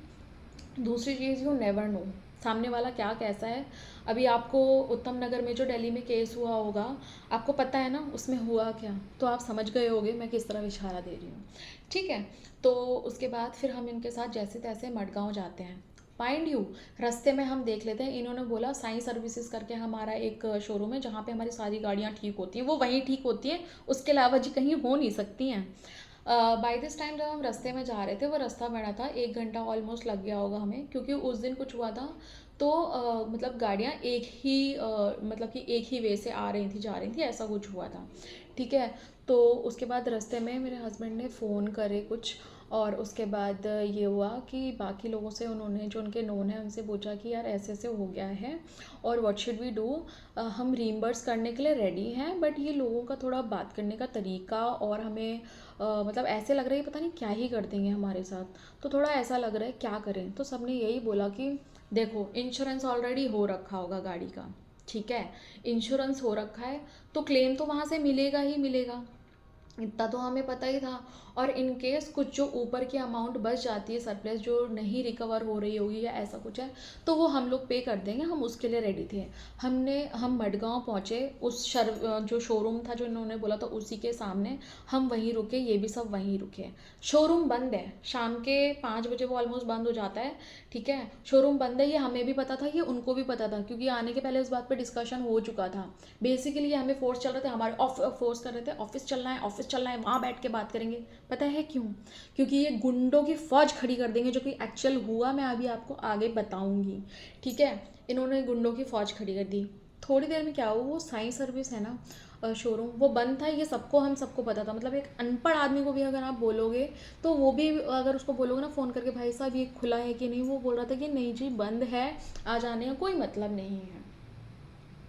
दूसरी चीज़, यू नेवर नो सामने वाला क्या कैसा है। अभी आपको उत्तम नगर में जो दिल्ली में केस हुआ होगा, आपको पता है ना उसमें हुआ क्या, तो आप समझ गए होगे मैं किस तरह इशारा दे रही हूँ, ठीक है। तो उसके बाद फिर हम इनके साथ जैसे तैसे मडगांव जाते हैं। माइंड यू, रास्ते में हम देख लेते हैं, इन्होंने बोला साई सर्विसेज करके हमारा एक शोरूम है जहाँ पे हमारी सारी गाड़ियाँ ठीक होती हैं, वो वहीं ठीक होती हैं, उसके अलावा जी कहीं हो नहीं सकती हैं। बाय दिस टाइम जब हम रास्ते में जा रहे थे, वो रास्ता बड़ा था, 1 घंटा ऑलमोस्ट लग गया होगा हमें, क्योंकि उस दिन कुछ हुआ था। तो मतलब गाड़ियाँ एक ही मतलब कि एक ही वे से आ रही थी जा रही थी, ऐसा कुछ हुआ था, ठीक है। तो उसके बाद रास्ते में मेरे हस्बैंड ने फ़ोन करे कुछ, और उसके बाद ये हुआ कि बाकी लोगों से उन्होंने जो उनके नोन है उनसे पूछा कि यार ऐसे ऐसे हो गया है और व्हाट शुड वी डू, हम रीइंबर्स करने के लिए रेडी हैं, बट ये लोगों का थोड़ा बात करने का तरीका और हमें मतलब ऐसे लग रहा है पता नहीं क्या ही कर देंगे हमारे साथ, तो थोड़ा ऐसा लग रहा है क्या करें। तो सबने यही बोला कि देखो इंश्योरेंस ऑलरेडी हो रखा होगा गाड़ी का, ठीक है, इंश्योरेंस हो रखा है तो क्लेम तो वहाँ से मिलेगा ही मिलेगा, इतना तो हमें पता ही था। और इन केस कुछ जो ऊपर की अमाउंट बच जाती है सरप्लस जो नहीं रिकवर हो रही होगी या ऐसा कुछ है तो वो हम लोग पे कर देंगे, हम उसके लिए रेडी थे। हम मडगांव पहुँचे, उस जो शोरूम था जो इन्होंने बोला था उसी के सामने हम वहीं रुके, ये भी सब वहीं रुके। शोरूम बंद है, शाम के 5 बजे वो ऑलमोस्ट बंद हो जाता है, ठीक है, शोरूम बंद है, ये हमें भी पता था, ये उनको भी पता था, क्योंकि आने के पहले उस बात पे डिस्कशन हो चुका था। बेसिकली हमें फोर्स चल रहे थे, हमारे फोर्स कर रहे थे ऑफिस चलना है, ऑफिस चलना है, वहाँ बैठ के बात करेंगे। पता है क्यों? क्योंकि ये गुंडों की फौज खड़ी कर देंगे, जो कि एक्चुअल हुआ, मैं अभी आपको आगे बताऊंगी, ठीक है। इन्होंने गुंडों की फौज खड़ी कर दी। थोड़ी देर में क्या हुआ, वो साई सर्विस है ना शोरूम, वो बंद था, ये सबको हम सबको पता था, मतलब एक अनपढ़ आदमी को भी अगर आप बोलोगे तो वो भी अगर उसको बोलोगे ना फ़ोन करके भाई साहब ये खुला है कि नहीं, वो बोल रहा था कि नहीं जी बंद है, आ जाने का कोई मतलब नहीं है।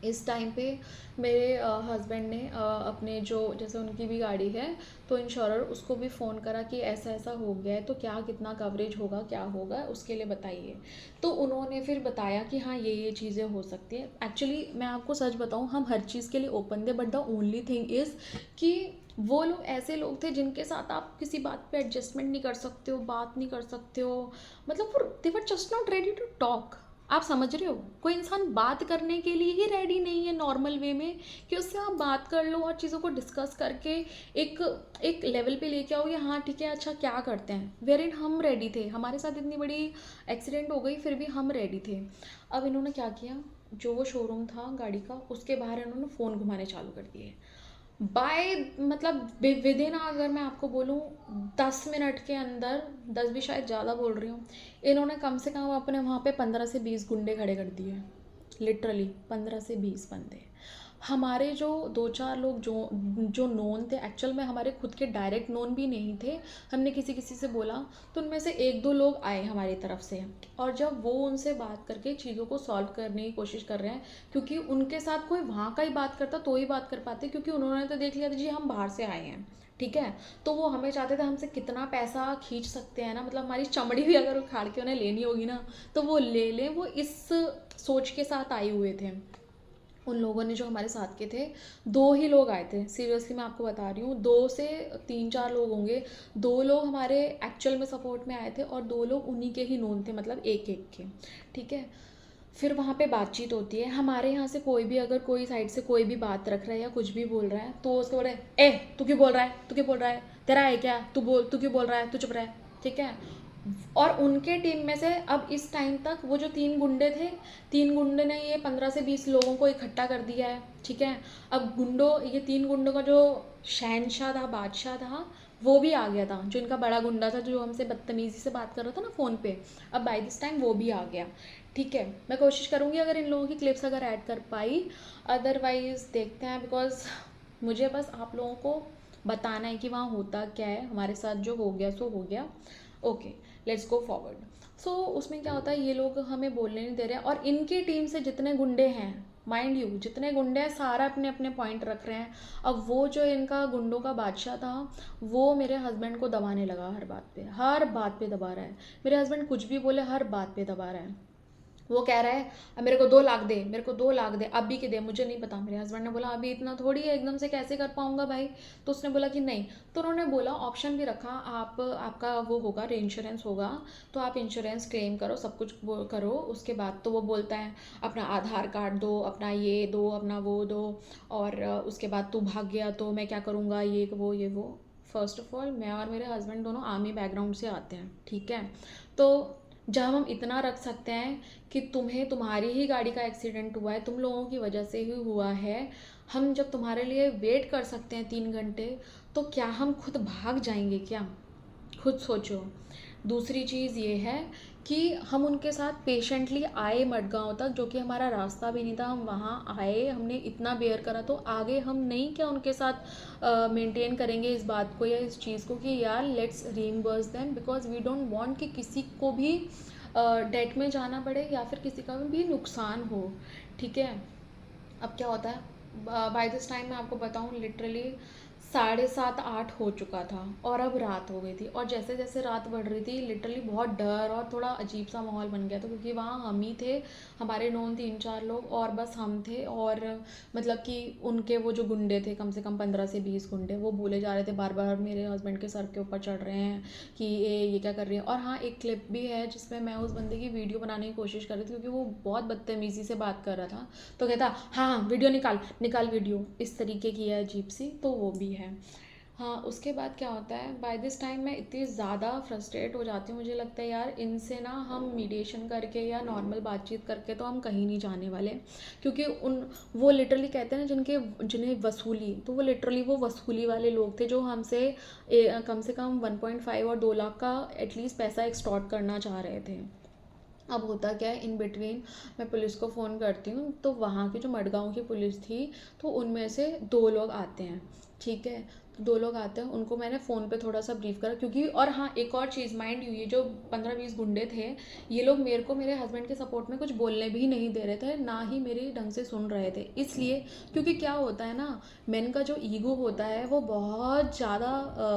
इस टाइम पे मेरे हस्बैंड ने अपने जो जैसे उनकी भी गाड़ी है तो इंश्योरर उसको भी फ़ोन करा कि ऐसा ऐसा हो गया है तो क्या कितना कवरेज होगा क्या होगा उसके लिए बताइए। तो उन्होंने फिर बताया कि हाँ ये चीज़ें हो सकती हैं। एक्चुअली मैं आपको सच बताऊँ हम हर चीज़ के लिए ओपन थे, but the only thing is कि वो लोग ऐसे लोग थे जिनके साथ आप किसी बात पे एडजस्टमेंट नहीं कर सकते हो, बात नहीं कर सकते हो, मतलब they were just not ready to talk. आप समझ रहे हो, कोई इंसान बात करने के लिए ही रेडी नहीं है नॉर्मल वे में कि उससे आप बात कर लो और चीज़ों को डिस्कस करके एक एक लेवल पे लेके आओगे, हाँ ठीक है अच्छा क्या करते हैं, वेर इन हम रेडी थे, हमारे साथ इतनी बड़ी एक्सीडेंट हो गई फिर भी हम रेडी थे। अब इन्होंने क्या किया, जो वो शोरूम था गाड़ी का उसके बाहर इन्होंने फ़ोन घुमाने चालू कर दिए। बाय मतलब विद इन, अगर मैं आपको बोलूँ 10 मिनट के अंदर, 10 भी शायद ज़्यादा बोल रही हूँ, इन्होंने कम से कम अपने वहाँ पे 15 से 20 गुंडे खड़े कर दिए, लिटरली 15 से 20 बंदे। हमारे जो 2-4 लोग जो जो नोन थे, एक्चुअल में हमारे खुद के डायरेक्ट नोन भी नहीं थे, हमने किसी किसी से बोला तो उनमें से 1-2 लोग आए हमारी तरफ से, और जब वो उनसे बात करके चीज़ों को सॉल्व करने की कोशिश कर रहे हैं, क्योंकि उनके साथ कोई वहाँ का ही बात करता तो ही बात कर पाते, क्योंकि उन्होंने तो देख लिया था जी हम बाहर से आए हैं, ठीक है, तो वो हमें चाहते थे हमसे कितना पैसा खींच सकते हैं ना, मतलब हमारी चमड़ी भी अगर उखाड़ के उन्हें लेनी होगी ना तो वो ले लें, वो इस सोच के साथ आए हुए थे। उन लोगों ने जो हमारे साथ के थे, 2 ही लोग आए थे, सीरियसली मैं आपको बता रही हूँ, 2 से 3-4 लोग होंगे, 2 लोग हमारे एक्चुअल में सपोर्ट में आए थे और 2 लोग उन्हीं के ही नोन थे, मतलब एक एक के, ठीक है। फिर वहाँ पे बातचीत होती है, हमारे यहाँ से कोई भी अगर कोई साइड से कोई भी बात रख रहा है या कुछ भी बोल रहा है तो उसको बोल रहे हैं ए तू क्यों बोल रहा है, तू क्यों बोल रहा है, तेरा है क्या, तू बोल, तू क्यों बोल रहा है, तू चुप रहा है, ठीक है। और उनके टीम में से अब इस टाइम तक वो जो 3 गुंडे थे, 3 गुंडे ने ये 15 से 20 लोगों को इकट्ठा कर दिया है, ठीक है। अब ये 3 गुंडों का जो शहनशाह था, बादशाह था, वो भी आ गया था, जो इनका बड़ा गुंडा था जो हमसे बदतमीजी से बात कर रहा था ना फ़ोन पे, अब बाई दिस टाइम वो भी आ गया, ठीक है। मैं कोशिश करूँगी अगर इन लोगों की क्लिप्स अगर ऐड कर पाई, अदरवाइज़ देखते हैं, बिकॉज मुझे बस आप लोगों को बताना है कि वहाँ होता क्या है, हमारे साथ जो हो गया सो हो गया, ओके लेट्स गो फॉरवर्ड। सो उसमें क्या होता है, ये लोग हमें बोलने नहीं दे रहे हैं, और इनकी टीम से जितने गुंडे हैं, माइंड यू जितने गुंडे हैं सारा अपने अपने पॉइंट रख रहे हैं। अब वो जो इनका गुंडों का बादशाह था वो मेरे हस्बैंड को दबाने लगा, हर बात पे दबा रहा है, मेरे हस्बैंड कुछ भी बोले हर बात पे दबा रहा है। वो कह रहा है अब मेरे को 2 लाख दे, मेरे को 2 लाख दे, अभी के दे, मुझे नहीं पता। मेरे हस्बैंड ने बोला अभी इतना थोड़ी है, एकदम से कैसे कर पाऊंगा भाई, तो उसने बोला कि नहीं, तो उन्होंने बोला ऑप्शन भी रखा, आपका वो होगा इंश्योरेंस होगा, तो आप इंश्योरेंस क्लेम करो, सब कुछ वो करो, उसके बाद तो वो बोलता है अपना आधार कार्ड दो, अपना ये दो, अपना वो दो, और उसके बाद तू भाग गया तो मैं क्या करूँगा, ये वो। फर्स्ट ऑफ ऑल मैं और मेरे हस्बैंड दोनों आर्मी बैकग्राउंड से आते हैं, ठीक है, तो जब हम इतना रख सकते हैं कि तुम्हारी ही गाड़ी का एक्सीडेंट हुआ है, तुम लोगों की वजह से ही हुआ है, हम जब तुम्हारे लिए वेट कर सकते हैं 3 घंटे, तो क्या हम खुद भाग जाएंगे क्या? खुद सोचो। दूसरी चीज़ ये है कि हम उनके साथ पेशेंटली आए मडगांव तक, जो कि हमारा रास्ता भी नहीं था, हम वहाँ आए, हमने इतना बेयर करा, तो आगे हम नहीं क्या उनके साथ मेंटेन करेंगे इस बात को या इस चीज़ को कि यार let's reimburse them, because we don't want कि किसी को भी डेट में जाना पड़े या फिर किसी का भी नुकसान हो, ठीक है। अब क्या होता है, बाय दिस टाइम मैं आपको बताऊँ लिटरली 7:30-8 हो चुका था और अब रात हो गई थी, और जैसे जैसे रात बढ़ रही थी लिटरली बहुत डर और थोड़ा अजीब सा माहौल बन गया था, क्योंकि वहाँ हम ही थे, हमारे नोन 3-4 लोग और बस हम थे, और मतलब कि उनके वो जो गुंडे थे कम से कम 15 से 20 गुंडे, वो बोले जा रहे थे बार बार मेरे हस्बैंड के सर के ऊपर चढ़ रहे हैं कि ये क्या कर रही है। और हाँ, एक क्लिप भी है जिसमें मैं उस बंदे की वीडियो बनाने की कोशिश कर रही थी, क्योंकि वो बहुत बदतमीज़ी से बात कर रहा था, तो कहता हाँ हाँ वीडियो निकाल निकाल वीडियो, इस तरीके की है अजीब सी, तो वो भी है। हाँ, उसके बाद क्या होता है, बाय दिस टाइम मैं इतनी ज़्यादा फ्रस्ट्रेट हो जाती हूँ, मुझे लगता है यार इनसे ना हम मीडिएशन करके या नॉर्मल बातचीत करके तो हम कहीं नहीं जाने वाले, क्योंकि उन वो लिटरली कहते हैं ना जिन्हें वसूली, तो वो लिटरली वो वसूली वाले लोग थे जो हमसे कम से कम 1.5 और 2 लाख का एटलीस्ट पैसा एक्सटॉर्ट करना चाह रहे थे। अब होता क्या है, इन बिटवीन मैं पुलिस को फ़ोन करती हूँ, तो वहाँ की जो मडगांव की पुलिस थी, तो उनमें से 2 लोग आते हैं, ठीक है। तो 2 लोग आते हैं, उनको मैंने फ़ोन पे थोड़ा सा ब्रीफ करा, क्योंकि और हाँ एक और चीज़ माइंड यू, ये जो 15-20 गुंडे थे, ये लोग मेरे को मेरे हस्बैंड के सपोर्ट में कुछ बोलने भी नहीं दे रहे थे, ना ही मेरे ढंग से सुन रहे थे, इसलिए क्योंकि क्या होता है ना, मेन का जो ईगो होता है वो बहुत ज़्यादा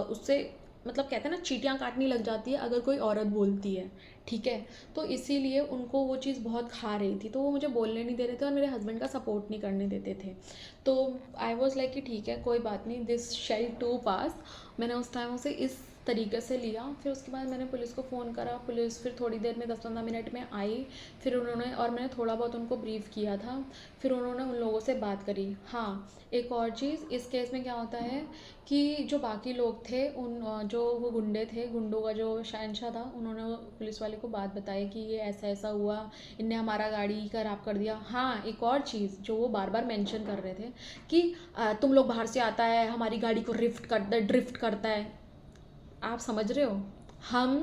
उससे मतलब कहते हैं ना चीटियाँ काटनी लग जाती है अगर कोई औरत बोलती है, ठीक है। तो इसीलिए उनको वो चीज़ बहुत खा रही थी, तो वो मुझे बोलने नहीं दे रहे थे और मेरे हस्बैंड का सपोर्ट नहीं करने देते थे। तो आई वॉज लाइक कि ठीक है कोई बात नहीं, दिस शेल टू पास। मैंने उस टाइम उसे इस तरीके से लिया। फिर उसके बाद मैंने पुलिस को फ़ोन करा, पुलिस फिर थोड़ी देर में 10-15 मिनट में आई। फिर उन्होंने और मैंने थोड़ा बहुत उनको ब्रीफ़ किया था, फिर उन्होंने उन लोगों से बात करी। हाँ, एक और चीज़ इस केस में क्या होता है कि जो बाकी लोग थे जो वो गुंडे थे, गुंडों का जो शहंशाह था, उन्होंने वो पुलिस वाले को बात बताई कि ये ऐसा ऐसा हुआ, इनने हमारा गाड़ी खराब कर दिया। हाँ, एक और चीज़ जो वो बार बार मेंशन कर रहे थे कि तुम लोग बाहर से आता है, हमारी गाड़ी को ड्रिफ्ट करता है। आप समझ रहे हो, हम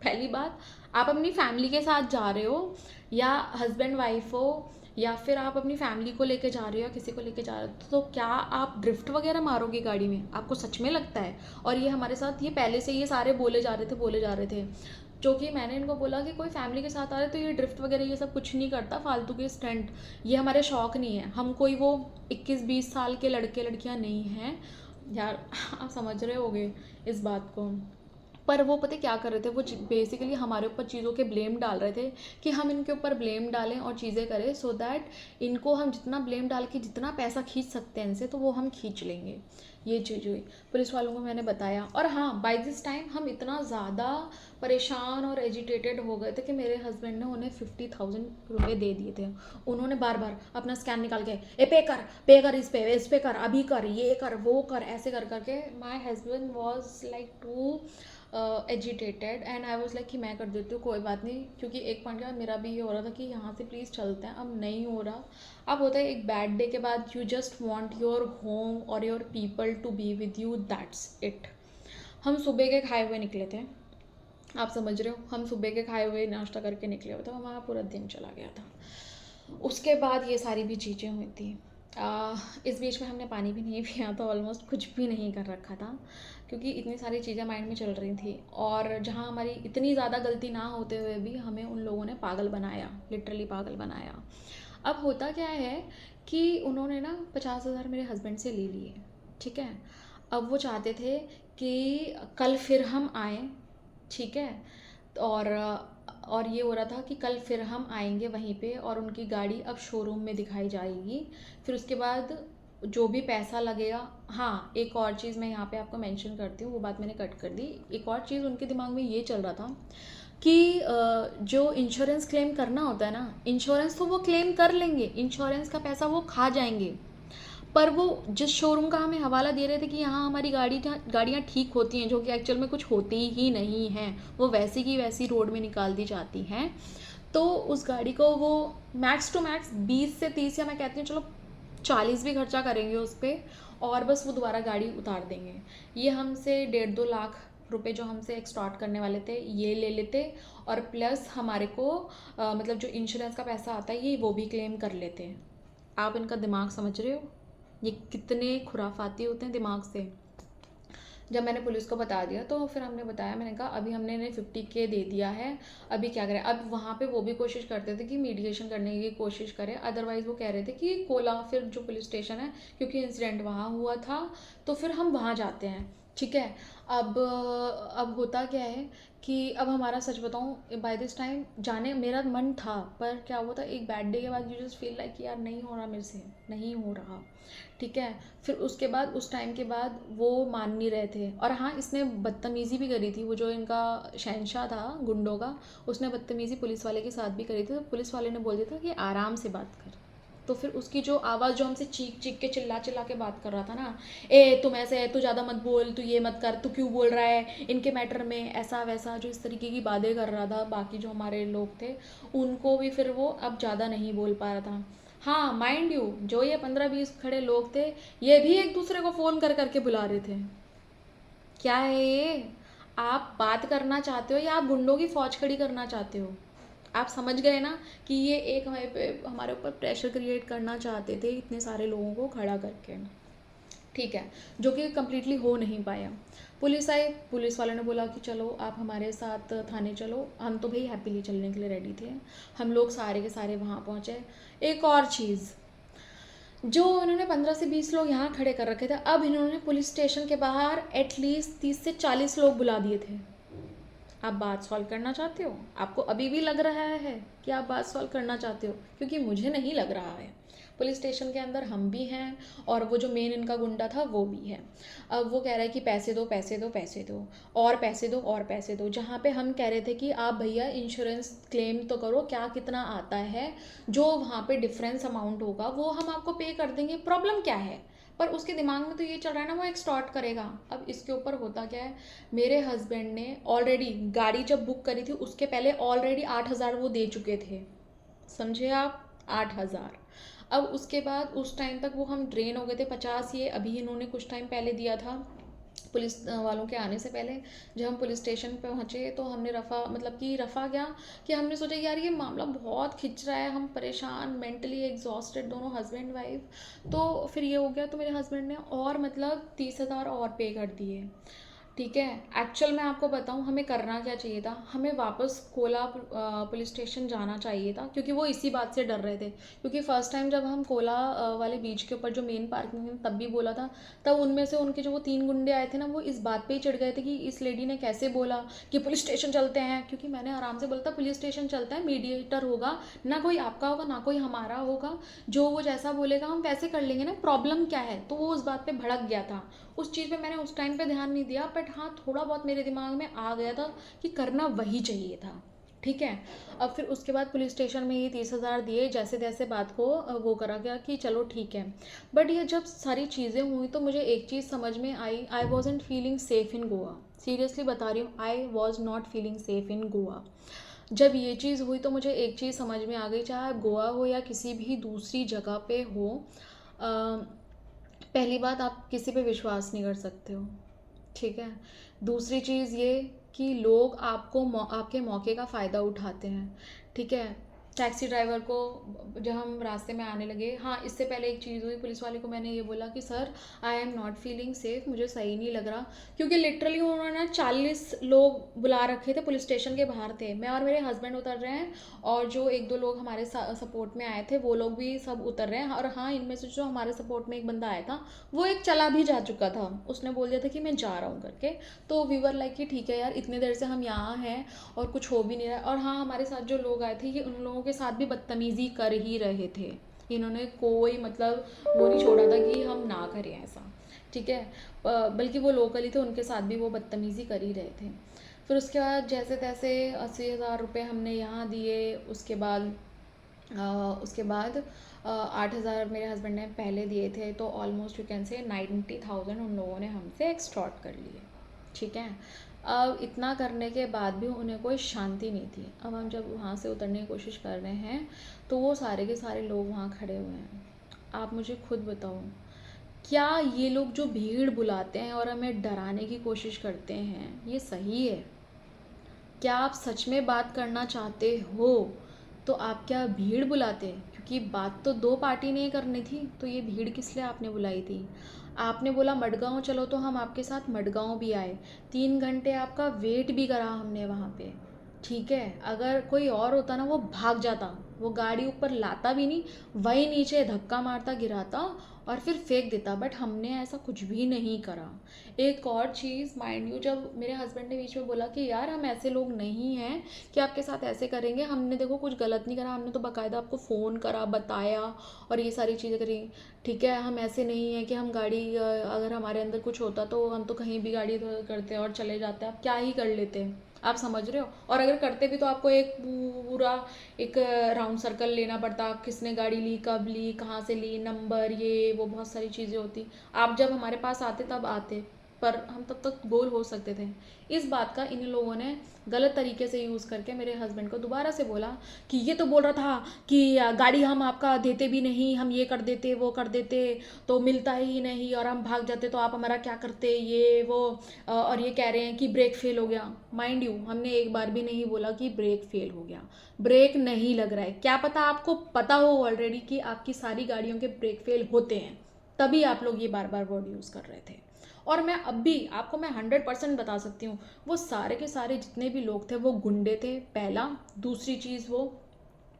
पहली बात, आप अपनी फैमिली के साथ जा रहे हो या हस्बैंड वाइफ हो या फिर आप अपनी फैमिली को लेके जा रहे हो या किसी को लेके जा रहे हो, तो क्या आप ड्रिफ्ट वगैरह मारोगे गाड़ी में? आपको सच में लगता है? और ये हमारे साथ ये पहले से ये सारे बोले जा रहे थे, जो कि मैंने इनको बोला कि कोई फैमिली के साथ आ रहे तो ये ड्रिफ्ट वगैरह ये सब कुछ नहीं करता, फालतू के स्टंट ये हमारे शौक नहीं है, हम कोई वो 21-20 साल के लड़के लड़कियां नहीं हैं यार। आप समझ रहे होगे इस बात को। पर वो पता क्या कर रहे थे, वो बेसिकली हमारे ऊपर चीज़ों के ब्लेम डाल रहे थे कि हम इनके ऊपर ब्लेम डालें और चीज़ें करें, सो दैट इनको हम जितना ब्लेम डाल के जितना पैसा खींच सकते हैं इनसे, तो वो हम खींच लेंगे। ये चीज़ हुई, पुलिस वालों को मैंने बताया। और हाँ, बाय दिस टाइम हम इतना ज़्यादा परेशान और एजिटेटेड हो गए थे कि मेरे हस्बैंड ने उन्हें 50,000 रुपये दे दिए थे। उन्होंने बार बार अपना स्कैन निकाल के पे कर इस पे कर, अभी कर, ये कर, वो कर, ऐसे कर करके my husband was like too agitated and I was like कि मैं कर देती हूँ कोई बात नहीं, क्योंकि एक पॉइंट के बाद मेरा भी ये हो रहा था कि यहाँ से प्लीज़ चलते हैं, अब नहीं हो रहा। अब होता है एक बैड डे के बाद you just want your home और your people to be with you, that's it. हम सुबह के खाए हुए निकले थे, आप समझ रहे हो, हम सुबह के खाए हुए नाश्ता करके निकले हुए थे, हमारा पूरा दिन चला गया था। उसके बाद ये सारी भी चीज़ें हुई थी। इस बीच में हमने पानी भी नहीं पिया था, ऑलमोस्ट कुछ भी नहीं कर रखा था, क्योंकि इतनी सारी चीज़ें माइंड में चल रही थी, और जहाँ हमारी इतनी ज़्यादा गलती ना होते हुए भी हमें उन लोगों ने पागल बनाया, लिटरली पागल बनाया। अब होता क्या है कि उन्होंने ना 50,000 मेरे हस्बैंड से ले लिए, ठीक है। अब वो चाहते थे कि कल फिर हम आएँ, ठीक है। और ये हो रहा था कि कल फिर हम आएंगे वहीं पे और उनकी गाड़ी अब शोरूम में दिखाई जाएगी, फिर उसके बाद जो भी पैसा लगेगा। हाँ, एक और चीज़ मैं यहाँ पे आपको मेंशन करती हूँ, वो बात मैंने कट कर दी। एक और चीज़ उनके दिमाग में ये चल रहा था कि जो इंश्योरेंस क्लेम करना होता है ना, इंश्योरेंस तो वो क्लेम कर लेंगे, इंश्योरेंस का पैसा वो खा जाएंगे, पर वो जिस शोरूम का हमें हवाला दे रहे थे कि यहाँ हमारी गाड़ियाँ ठीक होती हैं, जो कि एक्चुअल में कुछ होती ही नहीं हैं, वो वैसी की वैसी रोड में निकाल दी जाती हैं, तो उस गाड़ी को वो मैक्स टू मैक्स 20 से 30 या मैं कहती हूँ चलो 40 भी खर्चा करेंगे उस पर, और बस वो दोबारा गाड़ी उतार देंगे। ये हमसे 1.5-2 लाख रुपए जो हमसे एक्सटॉर्ट करने वाले थे ये ले लेते, और प्लस हमारे को मतलब जो इंश्योरेंस का पैसा आता है ये वो भी क्लेम कर लेते। आप इनका दिमाग समझ रहे हो, ये कितने खुराफाती होते हैं दिमाग से। जब मैंने पुलिस को बता दिया तो फिर हमने बताया, मैंने कहा अभी हमने इन्हें 50K दे दिया है, अभी क्या करें। अब वहाँ पे वो भी कोशिश करते थे कि मीडिएशन करने की कोशिश करें, अदरवाइज़ वो कह रहे थे कि कोला फिर जो पुलिस स्टेशन है, क्योंकि इंसिडेंट वहाँ हुआ था तो फिर हम वहाँ जाते हैं, ठीक है। अब होता क्या है कि अब हमारा, सच बताऊँ, बाय दिस टाइम जाने मेरा मन था, पर क्या हुआ था, एक बैड डे के बाद यू जस्ट फील लाइक यार नहीं हो रहा मेरे से, नहीं हो रहा, ठीक है। फिर उसके बाद उस टाइम के बाद वो मान नहीं रहे थे, और हाँ इसने बदतमीज़ी भी करी थी, वो जो इनका शहंशाह था गुंडों का, उसने बदतमीज़ी पुलिस वाले के साथ भी करी थी। तो पुलिस वाले ने बोल दिया था कि आराम से बात कर। तो फिर उसकी जो आवाज़ जो हमसे चीख चीख के चिल्ला चिल्ला के बात कर रहा था ना, ए तुम ऐसे है, तू ज़्यादा मत बोल, तू ये मत कर, तू क्यों बोल रहा है इनके मैटर में, ऐसा वैसा, जो इस तरीके की बातें कर रहा था, बाकी जो हमारे लोग थे उनको भी फिर वो अब ज़्यादा नहीं बोल पा रहा था। हाँ माइंड यू, जो ये 15-20 खड़े लोग थे, ये भी एक दूसरे को फ़ोन कर करके बुला रहे थे। क्या है ये, आप बात करना चाहते हो या आप गुंडों की फौज खड़ी करना चाहते हो? आप समझ गए ना कि ये एक हमारे ऊपर प्रेशर क्रिएट करना चाहते थे इतने सारे लोगों को खड़ा करके, ठीक है, जो कि कम्प्लीटली हो नहीं पाया। पुलिस आई, पुलिस वाले ने बोला कि चलो आप हमारे साथ थाने चलो, हम तो भाई हैप्पीली चलने के लिए रेडी थे। हम लोग सारे के सारे वहाँ पहुँचे। एक और चीज़, जो इन्होंने 15 से 20 लोग यहाँ खड़े कर रखे थे, अब इन्होंने पुलिस स्टेशन के बाहर एटलीस्ट 30 से 40 लोग बुला दिए थे। आप बात सॉल्व करना चाहते हो? आपको अभी भी लग रहा है कि आप बात सॉल्व करना चाहते हो? क्योंकि मुझे नहीं लग रहा है। पुलिस स्टेशन के अंदर हम भी हैं और वो जो मेन इनका गुंडा था वो भी है। अब वो कह रहा है कि पैसे दो पैसे दो पैसे दो, और पैसे दो और पैसे दो, जहाँ पे हम कह रहे थे कि आप भैया इंश्योरेंस क्लेम तो करो, क्या कितना आता है, जो वहाँ पे डिफरेंस अमाउंट होगा वो हम आपको पे कर देंगे, प्रॉब्लम क्या है। पर उसके दिमाग में तो ये चल रहा है ना वो एक्सटॉर्ट करेगा। अब इसके ऊपर होता क्या है, मेरे हस्बैंड ने ऑलरेडी गाड़ी जब बुक करी थी उसके पहले ऑलरेडी 8,000 वो दे चुके थे, समझे आप, 8,000। अब उसके बाद उस टाइम तक वो हम ड्रेन हो गए थे। 50 ये अभी इन्होंने कुछ टाइम पहले दिया था, पुलिस वालों के आने से पहले। जब हम पुलिस स्टेशन पे पहुँचे तो हमने रफ़ा, मतलब कि रफ़ा क्या, कि हमने सोचा यार ये मामला बहुत खिंच रहा है, हम परेशान, मेंटली एग्जॉस्टेड, दोनों हस्बैंड वाइफ। तो फिर ये हो गया, तो मेरे हस्बैंड ने और मतलब 30,000 और पे कर दिए, ठीक है। एक्चुअल में आपको बताऊं हमें करना क्या चाहिए था, हमें वापस कोला पुलिस स्टेशन जाना चाहिए था, क्योंकि वो इसी बात से डर रहे थे। क्योंकि फर्स्ट टाइम जब हम कोला वाले बीच के ऊपर जो मेन पार्किंग है तब भी बोला था, तब उनमें से उनके जो वो 3 गुंडे आए थे ना, वो इस बात पे ही चिढ़ गए थे कि इस लेडी ने कैसे बोला कि पुलिस स्टेशन चलते हैं। क्योंकि मैंने आराम से बोला था पुलिस स्टेशन चलता है, मीडिएटर होगा, ना कोई आपका होगा ना कोई हमारा होगा, जो वो जैसा बोलेगा हम वैसे कर लेंगे ना, प्रॉब्लम क्या है। तो वो उस बात पे भड़क गया था। उस चीज़ पे मैंने उस टाइम पे ध्यान नहीं दिया, बट हाँ थोड़ा बहुत मेरे दिमाग में आ गया था कि करना वही चाहिए था, ठीक है। अब फिर उसके बाद पुलिस स्टेशन में ये 30,000 दिए, जैसे तैसे बात को वो करा गया कि चलो ठीक है। बट ये जब सारी चीज़ें हुई तो मुझे एक चीज़ समझ में आई, I wasn't feeling safe in Goa. Seriously बता रही हूँ, I was not feeling safe in Goa. जब ये चीज़ हुई तो मुझे एक चीज़ समझ में आ गई, चाहे गोवा हो या किसी भी दूसरी जगह पे हो, पहली बात आप किसी पे विश्वास नहीं कर सकते हो, ठीक है। दूसरी चीज़ ये कि लोग आपके मौके का फ़ायदा उठाते हैं, ठीक है। टैक्सी ड्राइवर को जब हम रास्ते में आने लगे, हाँ इससे पहले एक चीज़ हुई, पुलिस वाले को मैंने ये बोला कि sir I am not feeling safe, मुझे सही नहीं लग रहा। क्योंकि लिटरली उन्होंने 40 लोग बुला रखे थे, पुलिस स्टेशन के बाहर थे, मैं और मेरे हस्बैंड उतर रहे हैं, और जो 1-2 लोग हमारे सपोर्ट में आए थे वो लोग भी सब उतर रहे हैं। और हाँ इनमें से जो हमारे सपोर्ट में एक बंदा आया था वो एक चला भी जा चुका था, उसने बोल दिया था कि मैं जा रहा हूँ करके। तो वी वर लाइक कि ठीक है यार, इतनी देर से हम यहाँ हैं और कुछ हो भी नहीं रहा है। और हाँ हमारे साथ जो लोग आए थे ये उन लोगों के साथ भी बदतमीज़ी कर ही रहे थे, इन्होंने कोई मतलब वो नहीं छोड़ा था कि हम ना करें ऐसा, ठीक है। बल्कि वो लोकल ही थे, उनके साथ भी वो बदतमीज़ी कर ही रहे थे। फिर उसके बाद जैसे तैसे 80,000 रुपये हमने यहाँ दिए। उसके बाद 8,000 मेरे हस्बैंड ने पहले दिए थे, तो ऑलमोस्ट यू कैन से 90,000 उन लोगों ने हमसे एक्सटॉर्ट कर लिए, ठीक है। अब इतना करने के बाद भी उन्हें कोई शांति नहीं थी। अब हम जब वहाँ से उतरने की कोशिश कर रहे हैं तो वो सारे के सारे लोग वहाँ खड़े हुए हैं। आप मुझे खुद बताओ क्या ये लोग जो भीड़ बुलाते हैं और हमें डराने की कोशिश करते हैं, ये सही है? क्या आप सच में बात करना चाहते हो तो आप क्या भीड़ बुलाते? क्योंकि बात तो दो पार्टी ने करनी थी, तो ये भीड़ किस लिए आपने बुलाई थी? आपने बोला मडगांव चलो, तो हम आपके साथ मडगांव भी आए। 3 घंटे आपका वेट भी करा हमने वहाँ पे। ठीक है, अगर कोई और होता ना वो भाग जाता, वो गाड़ी ऊपर लाता भी नहीं, वही नीचे धक्का मारता गिराता और फिर फेंक देता, बट हमने ऐसा कुछ भी नहीं करा। एक और चीज़ माइंड यू, जब मेरे हस्बैंड ने बीच में बोला कि यार हम ऐसे लोग नहीं हैं कि आपके साथ ऐसे करेंगे, हमने देखो कुछ गलत नहीं करा, हमने तो बाकायदा आपको फ़ोन करा, बताया और ये सारी चीज़ें करी। ठीक है, हम ऐसे नहीं हैं कि हम गाड़ी अगर हमारे अंदर कुछ होता तो हम तो कहीं भी गाड़ी करते और चले जाते, आप क्या ही कर लेते हैं, आप समझ रहे हो? और अगर करते भी तो आपको एक पूरा एक राउंड सर्कल लेना पड़ता, किसने गाड़ी ली, कब ली, कहाँ से ली, नंबर, ये वो बहुत सारी चीज़ें होती। आप जब हमारे पास आते तब आते, पर हम तब तक गोल हो सकते थे। इस बात का इन लोगों ने गलत तरीके से यूज़ करके मेरे हस्बैंड को दोबारा से बोला कि ये तो बोल रहा था कि गाड़ी हम आपका देते भी नहीं, हम ये कर देते वो कर देते, तो मिलता ही नहीं और हम भाग जाते तो आप हमारा क्या करते, ये वो। और ये कह रहे हैं कि ब्रेक फेल हो गया। माइंड यू, हमने एक बार भी नहीं बोला कि ब्रेक फेल हो गया। ब्रेक नहीं लग रहा है, क्या पता आपको पता हो ऑलरेडी कि आपकी सारी गाड़ियों के ब्रेक फेल होते हैं, तभी आप लोग ये बार बार वर्ड यूज़ कर रहे थे। और मैं अब भी आपको मैं 100% बता सकती हूँ, वो सारे के सारे जितने भी लोग थे वो गुंडे थे, पहला। दूसरी चीज़, वो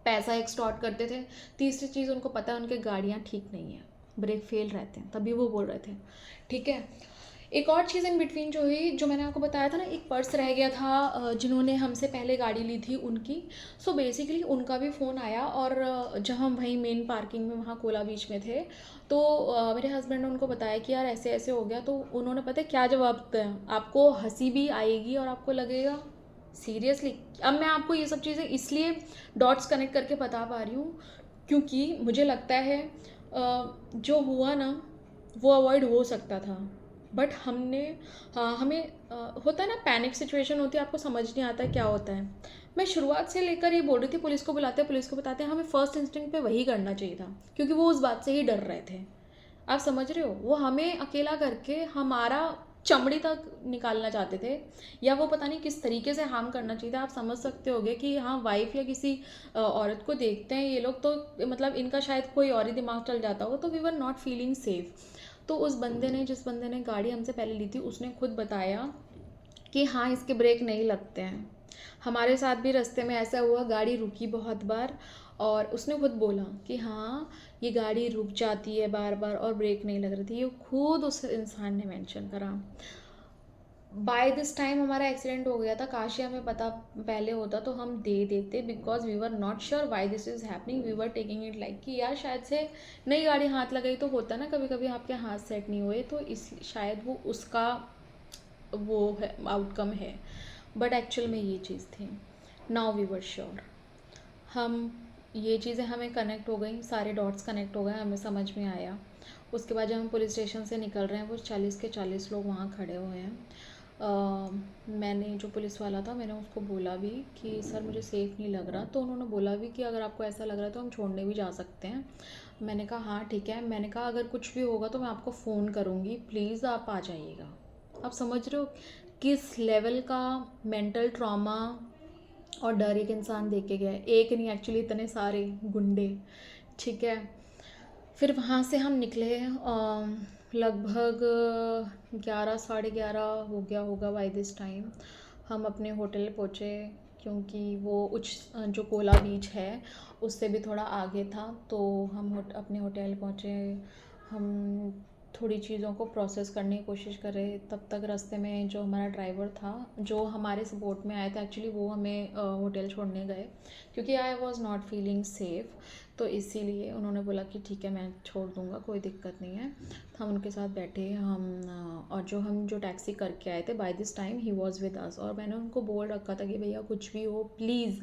पैसा एक्सटॉर्ट करते थे। तीसरी चीज़, उनको पता है उनके गाड़ियाँ ठीक नहीं है, ब्रेक फेल रहते हैं, तभी वो बोल रहे थे। ठीक है, एक और चीज़ इन बिटवीन जो हुई, जो मैंने आपको बताया था ना, एक पर्स रह गया था जिन्होंने हमसे पहले गाड़ी ली थी उनकी। सो बेसिकली उनका भी फ़ोन आया, और जब हम वहीं मेन पार्किंग में वहाँ कोला बीच में थे, तो मेरे हस्बैंड ने उनको बताया कि यार ऐसे ऐसे हो गया। तो उन्होंने पता है क्या जवाब दिया? आपको हंसी भी आएगी और आपको लगेगा सीरियसली। अब मैं आपको ये सब चीज़ें इसलिए डॉट्स कनेक्ट करके बता पा रही हूँ क्योंकि मुझे लगता है जो हुआ ना वो अवॉइड हो सकता था, बट हमने हमें होता है ना, पैनिक सिचुएशन होती है, आपको समझ नहीं आता क्या होता है। मैं शुरुआत से लेकर ये बोल रही थी पुलिस को बुलाते हैं, पुलिस को बताते हैं, हमें फर्स्ट इंस्टिंक्ट पे वही करना चाहिए था, क्योंकि वो उस बात से ही डर रहे थे। आप समझ रहे हो, वो हमें अकेला करके हमारा चमड़ी तक निकालना चाहते थे, या वो पता नहीं किस तरीके से हार्म करना चाहिए था। आप समझ सकते होगे कि हाँ, वाइफ या किसी औरत को देखते हैं ये लोग तो मतलब इनका शायद कोई और ही दिमाग चल जाता हो, तो we were not feeling safe. तो उस बंदे ने, जिस बंदे ने गाड़ी हमसे पहले ली थी, उसने खुद बताया कि हाँ, इसके ब्रेक नहीं लगते हैं। हमारे साथ भी रास्ते में ऐसा हुआ, गाड़ी रुकी बहुत बार, और उसने खुद बोला कि हाँ, ये गाड़ी रुक जाती है बार बार और ब्रेक नहीं लग रही थी, ये खुद उस इंसान ने मेंशन करा। बाय दिस टाइम हमारा एक्सीडेंट हो गया था, काश ये हमें पता पहले होता तो हम दे देते, because we were not sure why this is happening. We were taking it like कि यार शायद से नई गाड़ी हाथ लगाई, तो होता ना कभी कभी आपके हाथ सेट नहीं हुए, तो इस शायद वो उसका वो है, आउटकम है। बट एक्चुअल में ये चीज़ थी। Now we were sure. हम ये चीज़ें हमें कनेक्ट हो गई, सारे डॉट्स कनेक्ट हो गए, हमें समझ में आया। उसके बाद जब हम पुलिस स्टेशन से निकल रहे हैं, वो 40 के 40 लोग वहाँ खड़े हुए हैं। मैंने, जो पुलिस वाला था, मैंने उसको बोला भी कि सर मुझे सेफ़ नहीं लग रहा, तो उन्होंने बोला भी कि अगर आपको ऐसा लग रहा है तो हम छोड़ने भी जा सकते हैं। मैंने कहा हाँ ठीक है। मैंने कहा अगर कुछ भी होगा तो मैं आपको फ़ोन करूँगी, प्लीज़ आप आ जाइएगा। आप समझ रहे हो किस लेवल का मेंटल ट्रॉमा और डर एक इंसान देख के गया है, एक नहीं एक्चुअली इतने सारे गुंडे। ठीक है, फिर वहाँ से हम निकले, लगभग 11 साढ़े 11 हो गया होगा बाय दिस टाइम। हम अपने होटल पहुँचे, क्योंकि वो जो कोला बीच है उससे भी थोड़ा आगे था, तो हम अपने होटल पहुँचे। हम थोड़ी चीज़ों को प्रोसेस करने की कोशिश कर रहे, तब तक रास्ते में जो हमारा ड्राइवर था, जो हमारे सपोर्ट में आया था एक्चुअली, वो हमें होटल छोड़ने गए, क्योंकि आई वॉज नॉट फीलिंग सेफ़, तो इसीलिए उन्होंने बोला कि ठीक है मैं छोड़ दूँगा, कोई दिक्कत नहीं है। तो हम उनके साथ बैठे, और हम जो टैक्सी करके आए थे, by this time he was with us, और मैंने उनको बोल रखा था कि भैया कुछ भी हो प्लीज़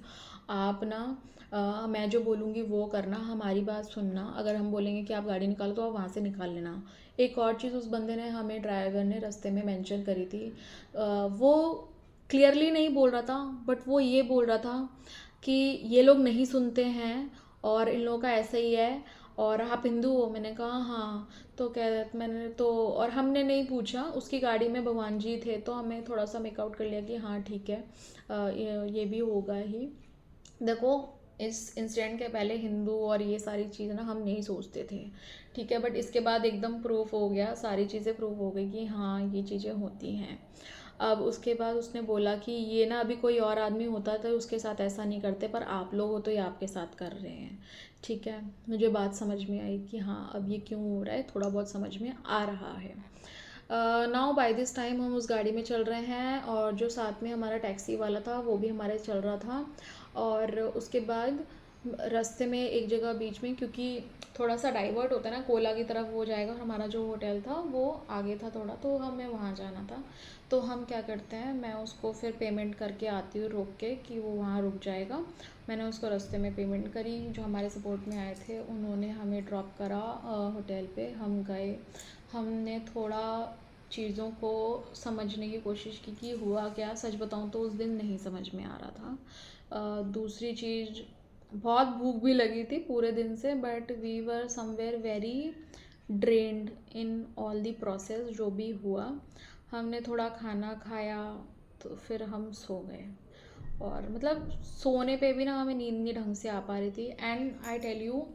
आप ना मैं जो बोलूँगी वो करना, हमारी बात सुनना, अगर हम बोलेंगे कि आप गाड़ी निकालो तो आप वहाँ से निकाल लेना। एक और चीज़ उस बंदे ने, हमें ड्राइवर ने रास्ते में मेंशन करी थी, वो क्लियरली नहीं बोल रहा था, बट वो ये बोल रहा था कि ये लोग नहीं सुनते हैं और इन लोगों का ऐसा ही है, और आप हिंदू हो? मैंने कहा हाँ। तो कह मैंने तो और हमने नहीं पूछा, उसकी गाड़ी में भगवान जी थे तो हमें थोड़ा सा मेकआउट कर लिया कि हाँ ठीक है, ये भी होगा ही। देखो, इस इंसिडेंट के पहले हिंदू और ये सारी चीज़ें ना हम नहीं सोचते थे, ठीक है, बट इसके बाद एकदम प्रूफ हो गया, सारी चीज़ें प्रूफ हो गई कि हाँ ये चीज़ें होती हैं। अब उसके बाद उसने बोला कि ये ना अभी कोई और आदमी होता तो उसके साथ ऐसा नहीं करते, पर आप लोग हो तो ये आपके साथ कर रहे हैं, ठीक है। मुझे बात समझ में आई कि हाँ अब ये क्यों हो रहा है, थोड़ा बहुत समझ में आ रहा है। नाउ बाय दिस टाइम हम उस गाड़ी में चल रहे हैं और जो साथ में हमारा टैक्सी वाला था वो भी हमारे चल रहा था। और उसके बाद रास्ते में एक जगह बीच में, क्योंकि थोड़ा सा डाइवर्ट होता है ना, कोला की तरफ वो जाएगा और हमारा जो होटल था वो आगे था थोड़ा, तो हमें वहाँ जाना था। तो हम क्या करते हैं, मैं उसको फिर पेमेंट करके आती हूँ रोक के कि वो वहाँ रुक जाएगा। मैंने उसको रास्ते में पेमेंट करी, जो हमारे सपोर्ट में आए थे उन्होंने हमें ड्रॉप करा होटल पे, हम गए। हमने थोड़ा चीज़ों को समझने की कोशिश की कि हुआ क्या। सच बताऊँ तो उस दिन नहीं समझ में आ रहा था। दूसरी चीज़, बहुत भूख भी लगी थी पूरे दिन से, but we were somewhere very drained in all the process जो भी हुआ। हमने थोड़ा खाना खाया तो फिर हम सो गए, और मतलब सोने पे भी ना हमें नींद नहीं ढंग से आ पा रही थी। एंड आई टेल यू,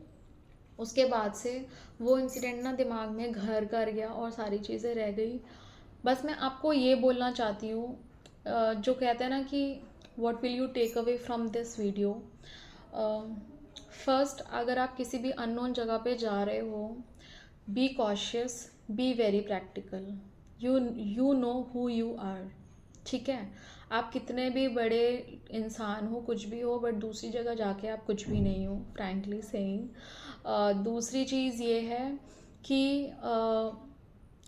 उसके बाद से वो इंसिडेंट ना दिमाग में घर कर गया और सारी चीज़ें रह गई। बस मैं आपको ये बोलना चाहती हूँ, जो कहते हैं ना कि what will you take away from this video. First, अगर आप किसी भी अननोन जगह पे जा रहे हो, be cautious, be very practical. You know who you are, ठीक है। आप कितने भी बड़े इंसान हो, कुछ भी हो, बट दूसरी जगह जाके आप कुछ भी नहीं हो, फ्रैंकली सेइंग। दूसरी चीज़ ये है कि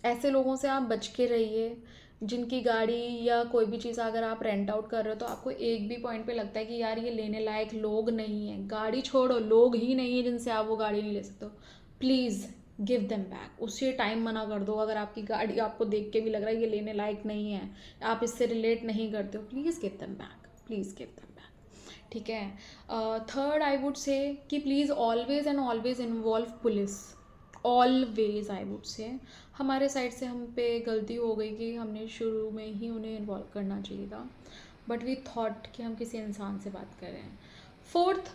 ऐसे लोगों से आप बच के रहिए जिनकी गाड़ी या कोई भी चीज़ अगर आप रेंट आउट कर रहे हो तो आपको एक भी पॉइंट पे लगता है कि यार ये लेने लायक लोग नहीं है, गाड़ी छोड़ो, लोग ही नहीं है जिनसे आप वो गाड़ी नहीं ले सकते हो, प्लीज़ गिव देम बैक। उसी टाइम मना कर दो। अगर आपकी गाड़ी आपको देख के भी लग रहा है ये लेने लायक नहीं है, आप इससे रिलेट नहीं करते हो, please give them back, please give them back, ठीक है। थर्ड, आई वुड से कि please always and always involve police, always I would say. हमारे साइड से हम पे गलती हो गई कि हमने शुरू में ही उन्हें इन्वॉल्व करना चाहिए था, बट वी थॉट कि हम किसी इंसान से बात कर रहे हैं। फोर्थ,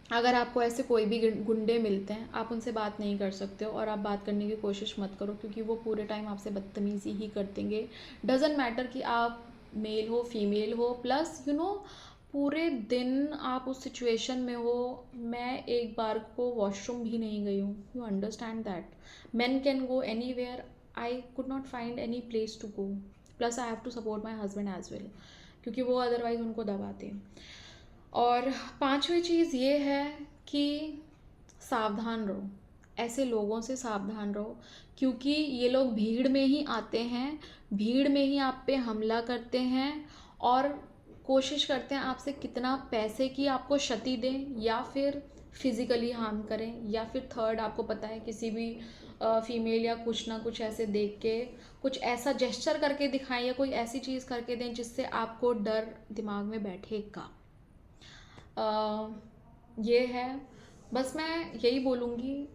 अगर आपको ऐसे कोई भी गुंडे मिलते हैं, आप उनसे बात नहीं कर सकते हो और आप बात करने की कोशिश मत करो, क्योंकि वो पूरे टाइम आपसे बदतमीज़ी ही कर देंगे। डजेंट मैटर कि आप मेल हो फीमेल हो, प्लस यू नो पूरे दिन आप उस सिचुएशन में हो। मैं एक बार को वॉशरूम भी नहीं गई हूँ, you understand that. Man can go anywhere, I could not find any place to go, plus I have to support my husband as well, क्योंकि वो अदरवाइज़ उनको दबाते। और पांचवी चीज़ ये है कि सावधान रहो, ऐसे लोगों से सावधान रहो, क्योंकि ये लोग भीड़ में ही आते हैं, भीड़ में ही आप पे हमला करते हैं और कोशिश करते हैं आपसे कितना पैसे की आपको क्षति दें या फिर फिज़िकली हार्म करें, या फिर थर्ड, आपको पता है किसी भी फीमेल या कुछ ना कुछ ऐसे देख के कुछ ऐसा जेस्चर करके दिखाएं या कोई ऐसी चीज़ करके दें जिससे आपको डर दिमाग में बैठेगा। ये है, बस मैं यही बोलूँगी,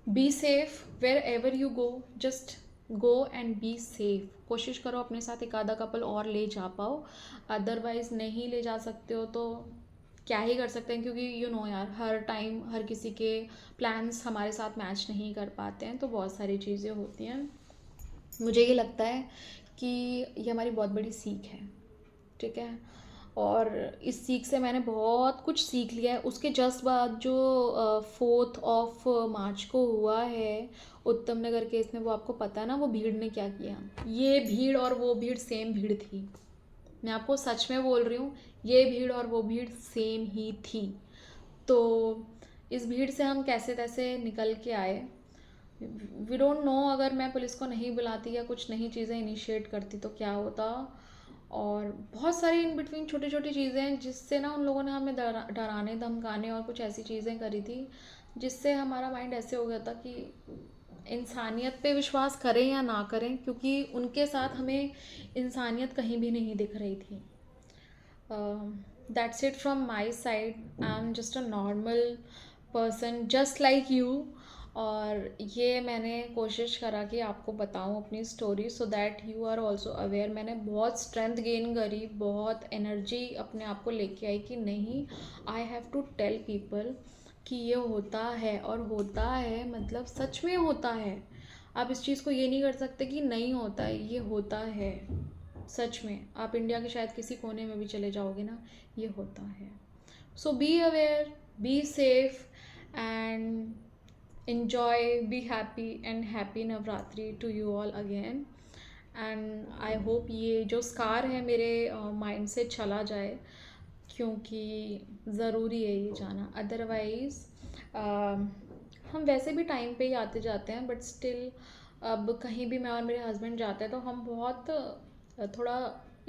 be safe wherever you go, just go and be safe. कोशिश करो अपने साथ एक आधा कपल और ले जा पाओ, अदरवाइज़ नहीं ले जा सकते हो तो क्या ही कर सकते हैं, क्योंकि यू नो यार, हर टाइम हर किसी के प्लान्स हमारे साथ मैच नहीं कर पाते हैं, तो बहुत सारी चीज़ें होती हैं। मुझे ये लगता है कि ये हमारी बहुत बड़ी सीख है, ठीक है। और इस सीख से मैंने बहुत कुछ सीख लिया है। उसके जस्ट बाद जो 4th ऑफ मार्च को हुआ है उत्तम नगर केस में, वो आपको पता है ना वो भीड़ ने क्या किया। ये भीड़ और वो भीड़ सेम भीड़ थी, मैं आपको सच में बोल रही हूँ, ये भीड़ और वो भीड़ सेम ही थी। तो इस भीड़ से हम कैसे तैसे निकल के आए। वी डोंट नो, अगर मैं पुलिस को नहीं बुलाती या कुछ नहीं चीज़ें इनिशिएट करती तो क्या होता। और बहुत सारी इन बिटवीन छोटी छोटी चीज़ें हैं जिससे ना उन लोगों ने हमें डराने धमकाने और कुछ ऐसी चीज़ें करी थी जिससे हमारा माइंड ऐसे हो गया था कि इंसानियत पे विश्वास करें या ना करें, क्योंकि उनके साथ हमें इंसानियत कहीं भी नहीं दिख रही थी। That's it from my side. I am just a normal person just like you. और ये मैंने कोशिश करा कि आपको बताऊं अपनी story, so that you are also aware. मैंने बहुत स्ट्रेंथ गेन करी, बहुत एनर्जी अपने आप को लेके आई कि नहीं, I have to tell people कि ये होता है, और होता है मतलब सच में होता है। आप इस चीज़ को ये नहीं कर सकते कि नहीं होता है, ये होता है सच में। आप इंडिया के शायद किसी कोने में भी चले जाओगे ना, ये होता है। So be aware, be safe, and enjoy, be happy, and happy Navratri to you all again. And I hope ये जो स्कार है मेरे माइंड से चला जाए, क्योंकि ज़रूरी है ये जाना। अदरवाइज़ हम वैसे भी टाइम पे ही आते जाते हैं, बट स्टिल अब कहीं भी मैं और मेरे हस्बैंड जाते हैं तो हम बहुत थोड़ा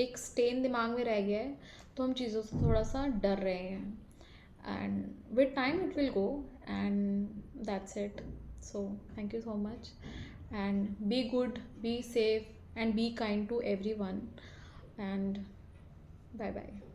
एक स्टेन दिमाग में रह गया है, तो हम चीज़ों से थोड़ा सा डर रहे हैं। And with time it will go, and that's it. So thank you so much, and be good, be safe, and be kind to everyone, and bye bye.